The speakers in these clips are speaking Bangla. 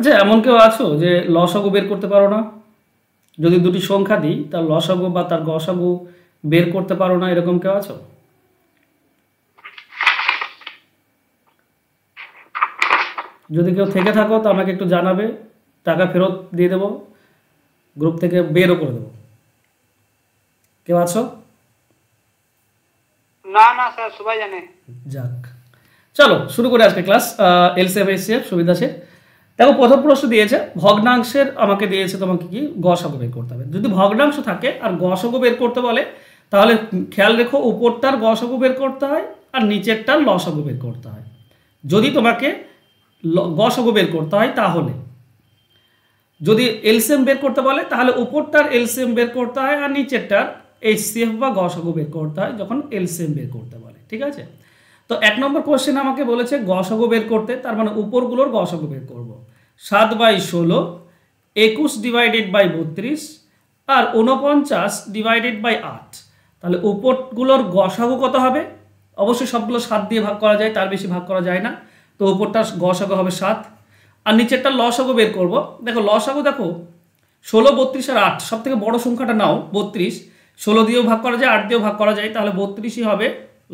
আচ্ছা, এমন কেউ আছো যে লসাগু বের করতে পারো না? যদি দুটি সংখ্যা দিই তার লসাগু বা তার গসাগু বের করতে পারো না, এরকম কেউ আছো? যদি কেউ থেকে থাকো তো আমাকে একটু জানাবে, টাকা ফেরত দিয়ে দেবো, গ্রুপ থেকে বেরও করে দেবো। কেউ আছো? না না স্যার, সবাই জানে। যাক, চলো শুরু করে আজকে ক্লাস। এলসিএফ এইচসিএফ সুবিধা আছে। দেখো, প্রথম প্রশ্ন দিয়েছে ভগ্নাংশের, আমাকে দিয়েছে তোমাকে কি গসাগু বের করতে হবে। যদি ভগ্নাংশ থাকে আর গসাগু বের করতে বলে তাহলে খেয়াল রেখো, উপরটার গসাগু বের করতে হয় আর নিচেরটার লসাগু বের করতে হয়। যদি তোমাকে গসাগু বের করতে হয় তাহলে, যদি এলসিএম বের করতে বলে তাহলে উপরটার এলসিএম বের করতে হয় আর নিচেরটার এইচসিএফ বা গসাগু বের করতে হয় যখন এলসিএম বের করতে বলে। ঠিক আছে, তো 1 নম্বর কোশ্চেন আমাকে বলেছে গসাগু বের করতে, তার মানে উপরগুলোর গসাগু বের করব। 7/16, 21 ডিভাইডেড বাই 32 আর 49 ডিভাইডেড বাই 8। তাহলে উপরগুলোর গসাগু কত হবে? অবশ্যই সবগুলো 7 দিয়ে ভাগ করা যায়, তার বেশি ভাগ করা যায় না। তো উপরটা গসাগু হবে 7 আর নিচেরটা লসাগু বের করব। দেখো লসাগু, দেখো 16, 32 আর 8, সব থেকে বড় সংখ্যাটা নাও 32। 16 দিয়েও ভাগ করা যায়, 8 দিয়েও ভাগ করা যায়, তাহলে 32ই হবে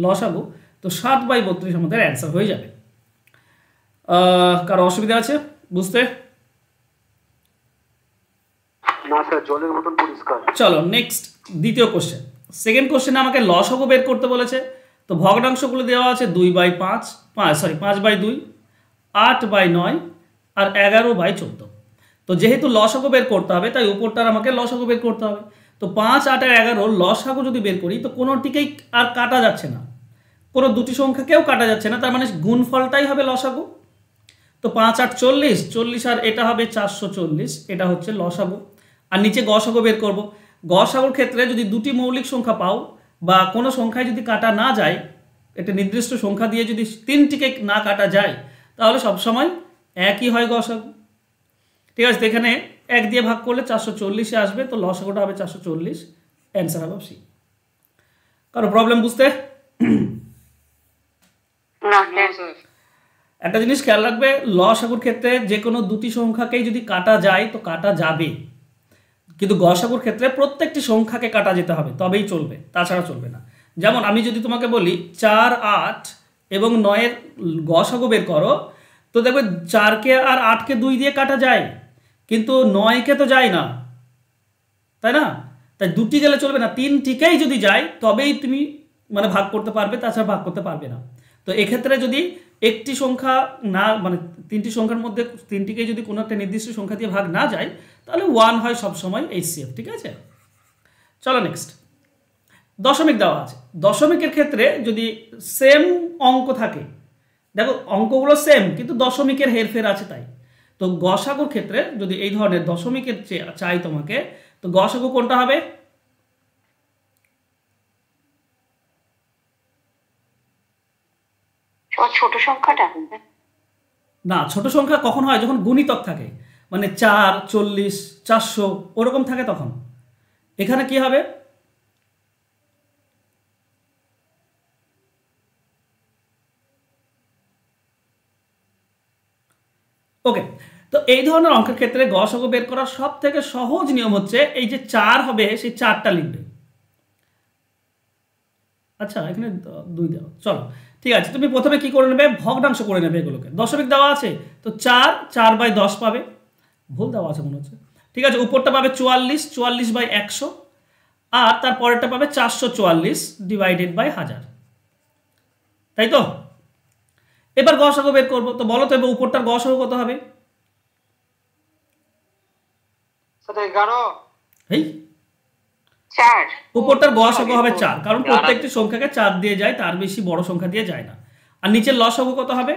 লসাগু। তো 7/32 আমাদের অ্যান্সার হয়ে যাবে। কারো অসুবিধা আছে বুঝতে? না স্যার, জলের মতন পরিষ্কার। চলো নেক্সট, দ্বিতীয় কোশ্চেন। সেকেন্ড কোশ্চেনে আমাকে লসাগু বের করতে বলেছে। তো ভগ্নাংশগুলো দেওয়া আছে 2/5, 5/2, 8/9 আর 11/14। তো যেহেতু লসাগু বের করতে হবে তাই উপরটার আমাকে লসাগু বের করতে হবে। তো 5, 8 আর 11 লসাগু যদি বের করি তো কোনোটিকেই আর কাটা যাচ্ছে না, কোনো দুটি সংখ্যাকেও কাটা যাচ্ছে না, তার মানে গুণফলটাই হবে লসাগু। তো 5, 8, 40, 40 আর এটা হবে 440, এটা হচ্ছে লসাগু। আর নিচে গসাগু বের করব। গসাগুর ক্ষেত্রে যদি দুটি মৌলিক সংখ্যা পাও বা কোনো সংখ্যায় যদি কাটা না যায়, একটা নির্দিষ্ট সংখ্যা দিয়ে যদি তিনটিকে না কাটা যায় তাহলে সবসময় একই হয় গসাগু। ঠিক আছে, তো এখানে 1 দিয়ে ভাগ করলে 440 আসবে, তো লসাগুটা হবে 440, অ্যান্সার হবে সি। কারো প্রবলেম বুঝতে? না স্যার। একটা জিনিস খেয়াল রাখবে, লসাগুর ক্ষেত্রে যে কোনো দুটি সংখ্যাকেই যদি কাটা যায় তো কাটা যাবে, কিন্তু গসাগুর ক্ষেত্রে প্রত্যেকটি সংখ্যাকে কাটা যেতে হবে তবেই চলবে, তাছাড়া চলবে না। যেমন আমি যদি তোমাকে বলি 4, 8 এবং 9-এর গসাগু বের করো, তো দেখবে 4কে আর 8কে 2 দিয়ে কাটা যায়, কিন্তু 9কে তো যায় না, তাই না? তাই দুটি গেলে চলবে না, তিনটিকেই যদি যায় তবেই তুমি মানে ভাগ করতে পারবে, তাছাড়া ভাগ করতে পারবে না। তো এক্ষেত্রে যদি একটি সংখ্যা না, মানে তিনটি সংখ্যার মধ্যে তিনটিকেই যদি কোনো একটা নির্দিষ্ট সংখ্যা দিয়ে ভাগ না যায় তাহলে 1 হয় সবসময় এইচসিএফ। ঠিক আছে, চলো নেক্সট। দশমিক দেওয়া আছে। দশমিকের ক্ষেত্রে যদি সেম অঙ্ক থাকে, দেখো অঙ্কগুলো সেম কিন্তু দশমিকের হেরফের আছে তাই। তো গসাগুর ক্ষেত্রে যদি এই ধরনের দশমিকের চাই তোমাকে, তো গসাগু কোনটা হবে? ছোট সংখ্যাটা না, ছোট সংখ্যা কখন হয়? যখন গুণিতক থাকে, মানে 4, 40, 400 ওরকম থাকে তখন। এখানে কি হবে? ওকে, তো এই ধরনের অঙ্কের ক্ষেত্রে গসাগু বের করার সব থেকে সহজ নিয়ম হচ্ছে এই যে 4 হবে সেই 4টা লিখবে। আচ্ছা, এখানে 2 দাও, চলো ঠিক আছে। তুমি প্রথমে কি করে নেবে? ভগ্নাংশ করে নেবে এগুলোকে। দশমিক দেওয়া আছে তো 4/10 পাবে, ভুল দেওয়া আছে মনে হচ্ছে। ঠিক আছে, উপরটা পাবে 44, 44/100 আর তার পরেরটা পাবে 444 ডিভাইডেড বাই 1000, তাই তো? এবার গসাগু বের করবো, তো বলো তো এবার উপরটার গসাগু কত হবে? স্যার 11। এই 4। উপরটার গসাগু হবে 4, কারণ প্রত্যেকটি সংখ্যাকে 4 দিয়ে যায়, তার বেশি বড় সংখ্যা দিয়ে যায় না। আর নিচের লসাগু কত হবে?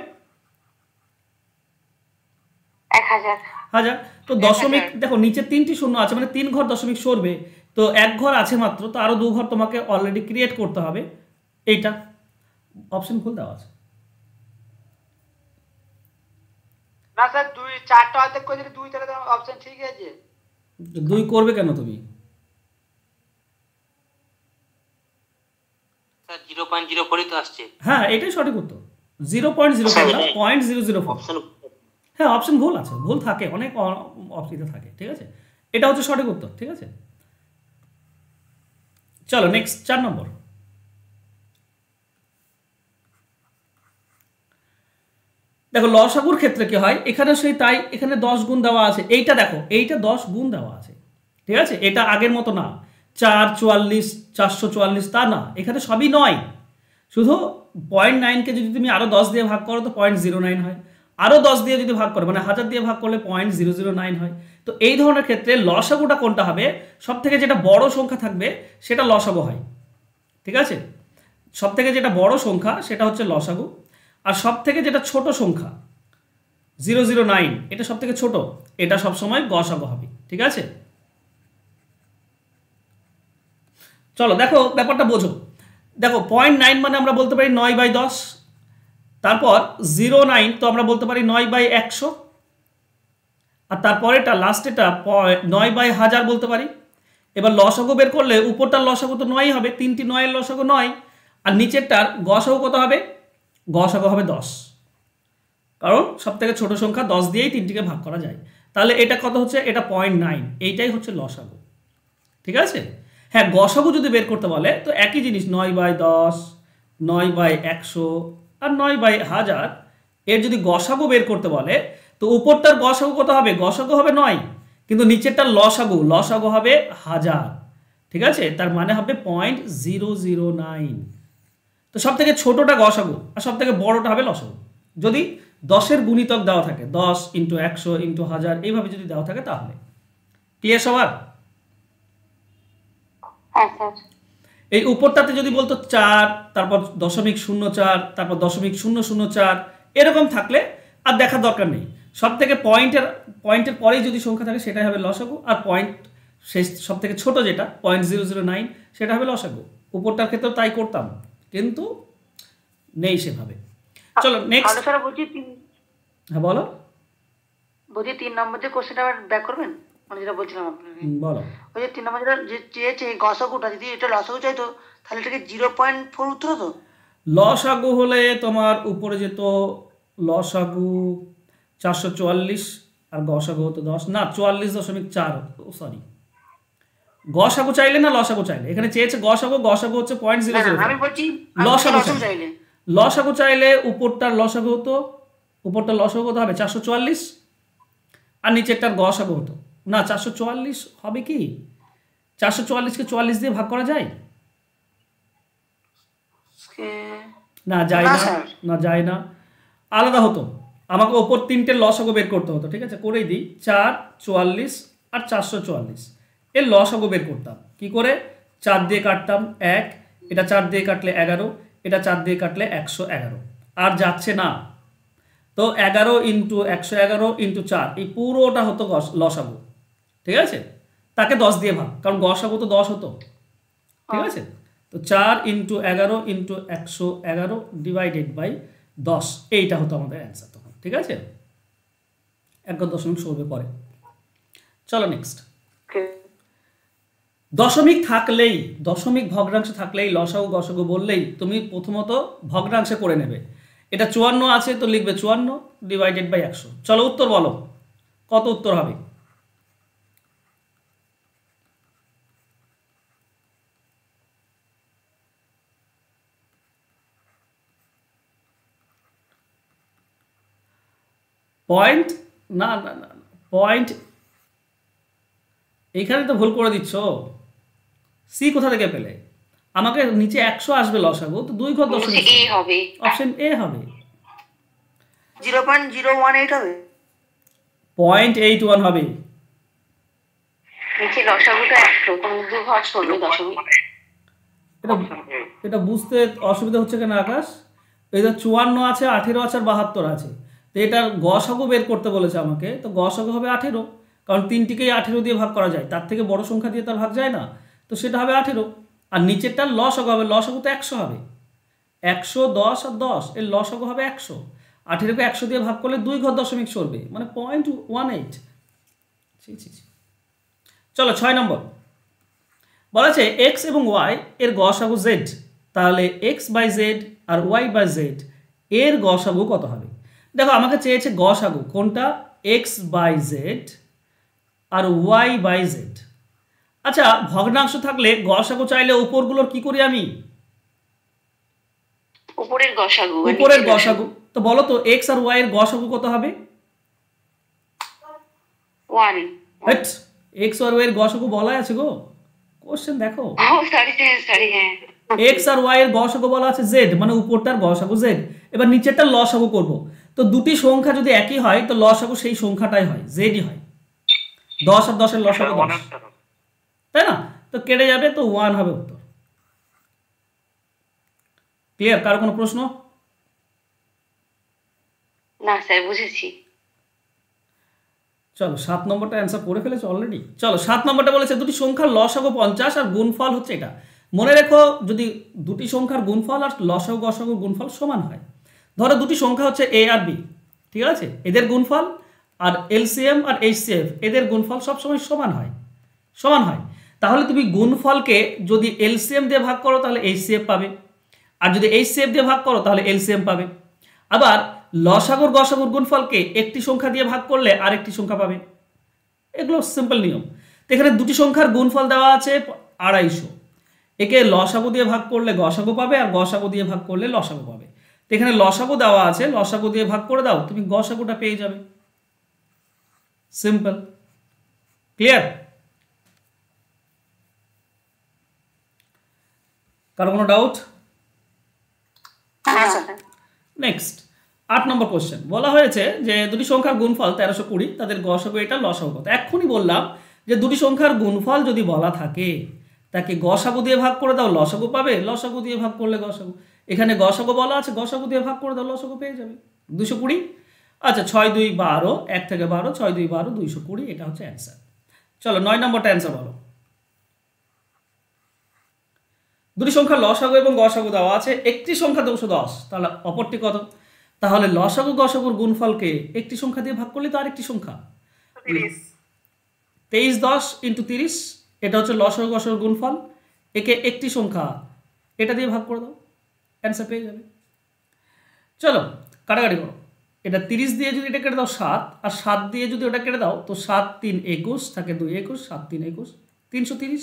1000। তো দশমিক দেখো নিচে 3টি শূন্য আছে, মানে 3 ঘর দশমিক সরবে, তো 1 ঘর আছে মাত্র, তো আরো 2 ঘর তোমাকে অলরেডি ক্রিয়েট করতে হবে। এইটা অপশন ভুল দেওয়া আছে। না স্যার, 2 4টা অর্ধেক করে দিলে 2, তাহলে অপশন ঠিক আছে। 2 করবে কেন তুমি? স্যার 0.04 তো আসছে। হ্যাঁ, এটাই সঠিক উত্তর। 0.04 না, 0.004। হ্যাঁ অপশন ভুল আছে, ভুল থাকে, অনেক অপশন থাকে, ঠিক আছে। এটা হচ্ছে সঠিক উত্তর, ঠিক আছে। চলো নেক্সট 4 নম্বর। দেখো লসাগুর ক্ষেত্রে কি হয়, এখানে সেই তাই এখানে 10 গুণ দেওয়া আছে, এইটা দেখো এইটা 10 গুণ দেওয়া আছে, ঠিক আছে। এটা আগের মতো না 444 444 তা না, এখানে সবই নয়, শুধু 0.9কে যদি তুমি আরো 10 দিয়ে ভাগ করো তো 0.09 হয়, আরো 10 দিয়ে যদি ভাগ করো মানে 1000 দিয়ে ভাগ করলে 0.009 হয়। তো এই ধরনের ক্ষেত্রে লসাগুটা কোনটা হবে, সব থেকে যেটা বড় সংখ্যা থাকবে সেটা লসাগু হয়, ঠিক আছে। সব থেকে যেটা বড় সংখ্যা সেটা হচ্ছে লসাগু, আর সব থেকে যেটা ছোট সংখ্যা 009 এটা সব থেকে ছোট, এটা সবসময় গসাগু হবে, ঠিক আছে। চলো দেখো ব্যাপারটা বোঝো। দেখো 0.9 মানে আমরা বলতে পারি 9/10, তারপর 09 তো আমরা বলতে পারি 9/100, আর তারপরেটা লাস্টেটা 9/1000 বলতে পারি। এবার লসাগু বের করলে উপরটার লসাগু তো 9 হবে, 3টি 9-এর লসাগু 9, আর নিচেরটার গসাগু কত হবে, গসাগু হবে 10, কারণ সব থেকে ছোট সংখ্যা 10 দিয়েই 3টিকে ভাগ করা যায়। তাহলে এটা কত হচ্ছে, এটা 0.9, এইটাই হচ্ছে লসাগু, ঠিক আছে। হ্যাঁ গসাগু যদি বের করতে বলে তো একই জিনিস 9/10, 9/100 আর 9/1000, এর যদি গসাগু বের করতে বলে তো উপরটার গসাগু কত হবে, গসাগু হবে 9, কিন্তু নিচেরটার লসাগু হবে 1000, ঠিক আছে। তার মানে হবে 0.009। তো সব থেকে ছোটটা গসাগু আর সব থেকে বড়টা হবে লসাগু। যদি 10-এর গুণিতক দেওয়া থাকে 10 × 100 × 1000 এইভাবে যদি দেওয়া থাকে তাহলে। ক্লিয়ার সবার? এই উপরটাতে যদি বলতো 4, তারপর 0.04, তারপর 0.004 এরকম থাকলে আর দেখার দরকার নেই। সব থেকে পয়েন্টের পরেই যদি সংখ্যা থাকে সেটাই হবে লসাগু, আর পয়েন্ট শেষ সব থেকে ছোট যেটা 0.009 সেটা হবে লসাগু। উপরটার ক্ষেত্রেও তাই করতাম, কিন্তু নেই সেভাবে। চলো নেক্সট। হ্যাঁ বলো। বলছি 3 নম্বর যে কোশ্চেনটা আবার ব্যাক করবেন, মানে যেটা বলছিলাম আপনাকে। বলো। ওই যে 3 নম্বর যেটা চেয়েছে গসাগুটা, যদি এটা লসাগু চাইতো তাহলে এটাকে 0.4 উত্তর হতো। লসাগু হলে তোমার উপরে যেত লসাগু 444 আর গসাগু হতো 10, না 44.4, সরি গসাগু চাইলে না লসাগু চাইলে, এখানে চেয়েছে গসাগু, গসাগু হচ্ছে 0.005। আমি বলছি লসাগু চাইলে উপরটার লসাগু হতো, উপরটার লসাগু কত হবে 444, আর নিচেরটার গসাগু হতো না 444 হবে কি, 444কে 44 দিয়ে ভাগ করা যায় না, যায় না, না যায় না, আলাদা হতো। আমাকে ওপর 3টের লসাগু বের করতে হতো, ঠিক আছে, করেই দিই। 4, 44 আর 444 এর লসাগু বের করতাম কি করে, 4 দিয়ে কাটতাম 1, এটা 4 দিয়ে কাটলে 11, এটা 4 দিয়ে কাটলে 111, আর যাচ্ছে না। তো 11 × 111 × 4 এই পুরোটা হতো লসাগু, ঠিক আছে। তাকে 10 দিয়ে ভাগ, কারণ গসাগু তো 10 হতো, ঠিক আছে। তো 4 × 11 × 111 / 10 এইটা হতো আমাদের অ্যান্সার তখন, ঠিক আছে। 1.16 পরে। চলো নেক্সট। দশমিক থাকলেই, দশমিক ভগ্নাংশ থাকলেই লসাগু গসাগু বললেই তুমি প্রথমত ভগ্নাংশে করে নেবে। এটা 54 আছে তো লিখবে 54 / 100। চলো উত্তর বলো, কত উত্তর হবে? পয়েন্ট না না না পয়েন্ট, এইখানে তো ভুল করে দিচ্ছ। সি কোথা থেকে পেলে? আমাকে নিচে 100 আসবে লসাগু, তো 2 ঘর দশমিক হবে, অপশন এ হবে। 0.018 হবে, 0.81 হবে। নিচে লসাগুটা 100, কোন 2 ঘর চলবে দশমিক। এটা বুঝতে অসুবিধা হচ্ছে কেন আকাশ? এই যে 54 আছে, 18 আছে আর 72 আছে, তো এটার গসাগু বের করতে বলেছে আমাকে, তো গসাগু হবে 18, কারণ 3টিকেই 18 দিয়ে ভাগ করা যায়, তার থেকে বড় সংখ্যা দিয়ে তার ভাগ যায় না, তো সেটা হবে 18। আর নিচেরটার লসাগু হবে, লসাগু তো 100 হবে, 110 আর 10 এর লসাগু হবে 100, 18কে 100 দিয়ে ভাগ করলে 2 ঘর দশমিক সরবে, মানে 0.18। চলো 6 নম্বর। বলা আছে এক্স এবং ওয়াই এর গসাগু জেড, তাহলে x/z আর y/z এর গসাগু কত হবে? দেখো আমাকে চেয়েছে গসাগু কোনটা, এক্স বাই জেড আর ওয়াই বাই জেড। আচ্ছা ভগ্নাংশ থাকলে গসাগু চাইলে উপরগুলোর কি করি আমি, উপরের গসাগু উপরের গসাগু। তো বলো তো এক্স আর ওয়াই এর গসাগু কত হবে? 1 হেট, এক্স আর ওয়াই এর গসাগু বলা আছে গো, কোশ্চেন দেখো। সরি হ্যাঁ এক্স আর ওয়াই এর গসাগু বলা আছে জেড, মানে উপরটার গসাগু জেড। এবার নিচেরটা লসাগু করব। তো দুটি সংখ্যা যদি একই হয় তো লসাগু সেই সংখ্যাটাই হয়, জেডই হয়। 10 আর 10 এর লসাগু 10, তাই না? তো কেটে যাবে, তো 1 হবে উত্তর। ক্লিয়ার? কারো কোনো প্রশ্ন? না স্যার বুঝেছি। চলো 7 নম্বরটা অ্যান্সার করে ফেলেছো অলরেডি। চলো 7 নম্বরটা বলেছে দুটি সংখ্যার লসাগু 50 আর গুণফল হচ্ছে এটা। মনে রেখো যদি দুটি সংখ্যার গুণফল আর লসাগু গসাগুর গুণফল সমান হয়, ধরো দুটি সংখ্যা হচ্ছে এ আর বি, ঠিক আছে, এদের গুণফল আর এলসিএম আর এইচসিএফ এদের গুণফল সবসময় সমান হয়, সমান হয়। তাহলে তুমি গুণফলকে যদি এলসিএম দিয়ে ভাগ করো তাহলে এইচসিএফ পাবে, আর যদি এইচসিএফ দিয়ে ভাগ করো তাহলে এলসিএম পাবে। আবার লসাগুর গসাগুর গুণফলকে একটি সংখ্যা দিয়ে ভাগ করলে আরেকটি সংখ্যা পাবে। এগুলো সিম্পল নিয়ম। তো এখানে দুটি সংখ্যার গুণফল দেওয়া আছে 250, একে লসাগু দিয়ে ভাগ করলে গসাগু পাবে আর গসাগু দিয়ে ভাগ করলে লসাগু পাবে। তো এখানে লসাগু দেওয়া আছে, লসাগু দিয়ে ভাগ করে দাও, তুমি গসাগুটা পেয়ে যাবে। সিম্পল। ক্লিয়ার? কারো কোনো ডাউট? নেক্সট 8 নম্বর কোশ্চেন বলা হয়েছে যে দুটি সংখ্যার গুণফল 1320, তাদের গসাগু এটা, লসাগু কত। এক্ষুনি বললাম যে দুটি সংখ্যার গুণফল যদি বলা থাকে তাকে গসাগু দিয়ে ভাগ করে দাও, লসাগু পাবে, লসাগু দিয়ে ভাগ করলে গসাগু। এখানে গসাগু বলা আছে, গসাগু দিয়ে ভাগ করে দাও, লসাগু পেয়ে যাবে 220। আচ্ছা 6 2 12, 1 থেকে 12, 6 2 12, 220, এটা হচ্ছে অ্যান্সার। চলো 9 নম্বরটা অ্যান্সার বলো। দুটি সংখ্যা লসাগু এবং গসাগু দেওয়া আছে, একটি সংখ্যা 210, তাহলে অপরটি কত? তাহলে লসাগু গসাগুর গুণফলকে একটি সংখ্যা দিয়ে ভাগ করলে তো আরেকটি সংখ্যা 23 10 × 30, এটা হচ্ছে লসাগু গসাগুর গুণফল। একে একটি সংখ্যা এটা দিয়ে ভাগ করে দাও, অ্যান্সার পেয়ে যাবে। চলো কাটাকাটি করো, এটা 30 দিয়ে যদি এটা কেটে দাও 7, আর 7 দিয়ে যদি ওটা কেটে দাও তো 7 3 21 থাকে 2 21, 7 3 21, 330,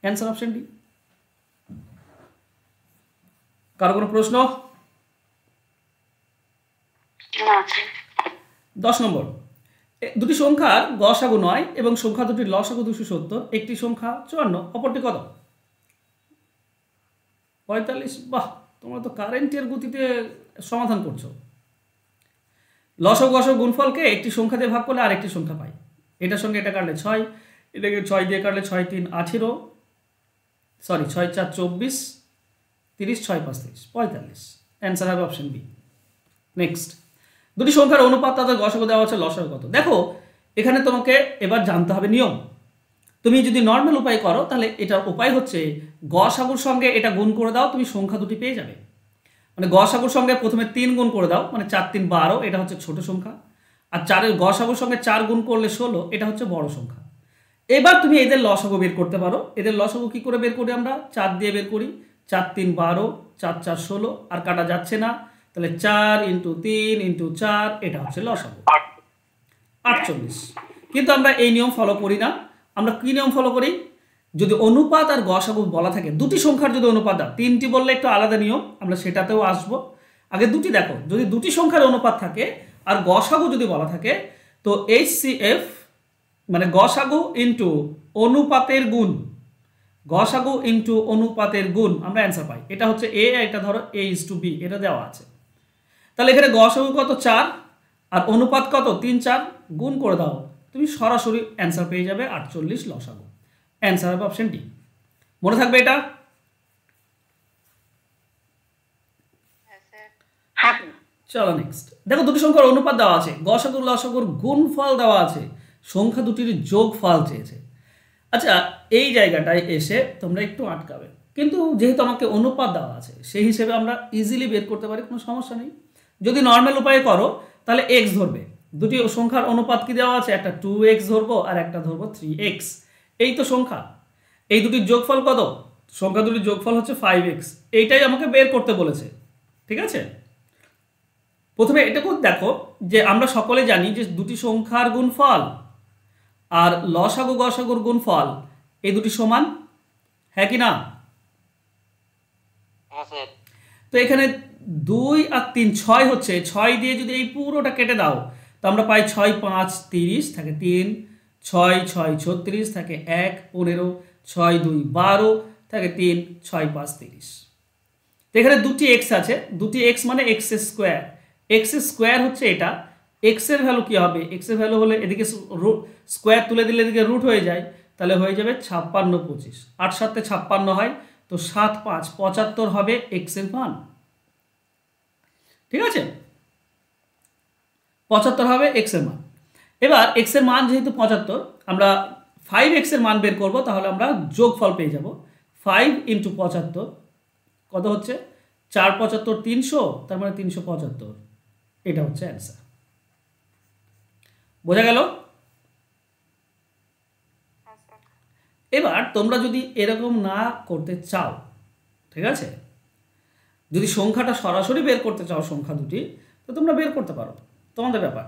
অ্যান্সার অপশন ডি। কারো কোনো প্রশ্ন? 10 নম্বর, দুটি সংখ্যার গসাগু 9 এবং সংখ্যা দুটির লসাগু 270, একটি সংখ্যা 54, অপরটি কত? 45। বাহ, তোমরা তো কারেন্টের গতিতে সমাধান করছো। লসাগু গসাগু গুণফলকে একটি সংখ্যা দিয়ে ভাগ করলে আরেকটি সংখ্যা পাই। এটার সঙ্গে এটা কাটলে 6, এটাকে 6 দিয়ে কাটলে 6 3 18, সরি 6 4 24, 30 6 5 30, 45, অ্যান্সার হবে অপশন বি। নেক্সট, দুটি সংখ্যার অনুপাত তাদের গসাগু দেওয়া আছে, লসাগু কত। দেখো এখানে তোমাকে এবার জানতে হবে নিয়ম। তুমি যদি নর্মাল উপায় করো তাহলে এটার উপায় হচ্ছে গসাগুর সঙ্গে এটা গুণ করে দাও, তুমি সংখ্যা দুটি পেয়ে যাবে। মানে গসাগুর সঙ্গে প্রথমে 3 গুণ করে দাও, মানে 4 3 12, এটা হচ্ছে ছোট সংখ্যা। আর 4 গসাগুর সঙ্গে 4 গুণ করলে 16, এটা হচ্ছে বড় সংখ্যা। এবার তুমি এদের লসাগু বের করতে পারো। এদের লসাগু কি করে বের করি আমরা? 4 দিয়ে বের করি, 4 3 12, 4 4 16, আর কাটা যাচ্ছে না, তাহলে 4 × 3 × 4, এটা হচ্ছে লসাগু 48। কিন্তু আমরা এই নিয়ম ফলো করি না। আমরা কি নিয়ম ফলো করি? যদি অনুপাত আর গসাগু বলা থাকে, দুটি সংখ্যার যদি অনুপাত দাও, 3টি বললে একটু আলাদা নিয়ম, আমরা সেটাতেও আসবো। আগে দুটি দেখো, যদি দুটি সংখ্যার অনুপাত থাকে আর গসাগু যদি বলা থাকে তো এইচসিএফ মানে গসাগু ইন্টু অনুপাতের গুণ, গসাগু ইন্টু অনুপাতের গুণ, আমরা অ্যান্সার পাই। এটা হচ্ছে এ, এটা ধরো a/b, এটা দেওয়া আছে। তাহলে এখানে গসাগু কত? 4, আর অনুপাত কত? 3 4, গুণ করে দাও, তুমি সরাসরি অ্যান্সার পেয়ে যাবে 48 লসাগু। অ্যান্সার হবে অপশন ডি। মনে থাকবে এটা? চলো নেক্সট দেখো, দুটি সংখ্যার অনুপাত দেওয়া আছে, গসাগু লসাগুর গুণফল দেওয়া আছে, সংখ্যা দুটির যোগফল চেয়েছে। আচ্ছা এই জায়গাটায় এসে তোমরা একটু আটকাবে, কিন্তু যেহেতু আমাকে অনুপাত দেওয়া আছে সেই হিসেবে আমরা ইজিলি বের করতে পারি, কোনো সমস্যা নেই। যদি নর্মাল উপায়ে করো তাহলে এক্স ধরবে, দুটি সংখ্যার অনুপাত কি দেওয়া আছে? একটা 2x ধরবো আর একটা ধরবো 3x, এই তো সংখ্যা। এই দুটির যোগফল কত? সংখ্যা দুটির যোগফল হচ্ছে 5x, এইটাই আমাকে বের করতে বলেছে, ঠিক আছে? প্রথমে এটা করে দেখো যে আমরা সকলে জানি যে দুটি সংখ্যার গুণফল আর লসাগু গসাগুর গুণফল এই দুটি সমান, হ্যাঁ কি না? হ্যাঁ স্যার। তো এখানে 2 আর 3 6 হচ্ছে, 6 দিয়ে যদি এই পুরোটা কেটে দাও তো আমরা পাই 6 5 30 থাকে 3, 6 6 36 থাকে 1 15, 6 2 12 থাকে 3, 6 5 30। তো এখানে দুটি এক্স আছে, দুটি এক্স মানে এক্স স্কোয়ার, এক্স স্কোয়ার হচ্ছে এটা। এক্স এর ভ্যালু কি হবে? এক্স এর ভ্যালু হলে এদিকে স্কোয়ার তুলে দিলে এদিকে রুট হয়ে যায়, তাহলে হয়ে যাবে 56 25, 8 7 56 হয়, তো 7 5 75 হবে এক্স এর মান। ঠিক আছে, 75 হবে এক্স এর মান। এবার এক্স এর মান যেহেতু 75, আমরা 5x এর মান বের করব, তাহলে আমরা যোগফল পেয়ে যাব 5 × 75 কত হচ্ছে 4 75 300, তার মানে 375, এটা হচ্ছে অ্যান্সার। বোঝা গেল? এবার তোমরা যদি এরকম না করতে চাও, ঠিক আছে, যদি সংখ্যাটা সরাসরি বের করতে চাও সংখ্যা দুটি, তো তোমরা বের করতে পারো, তোমাদের ব্যাপার।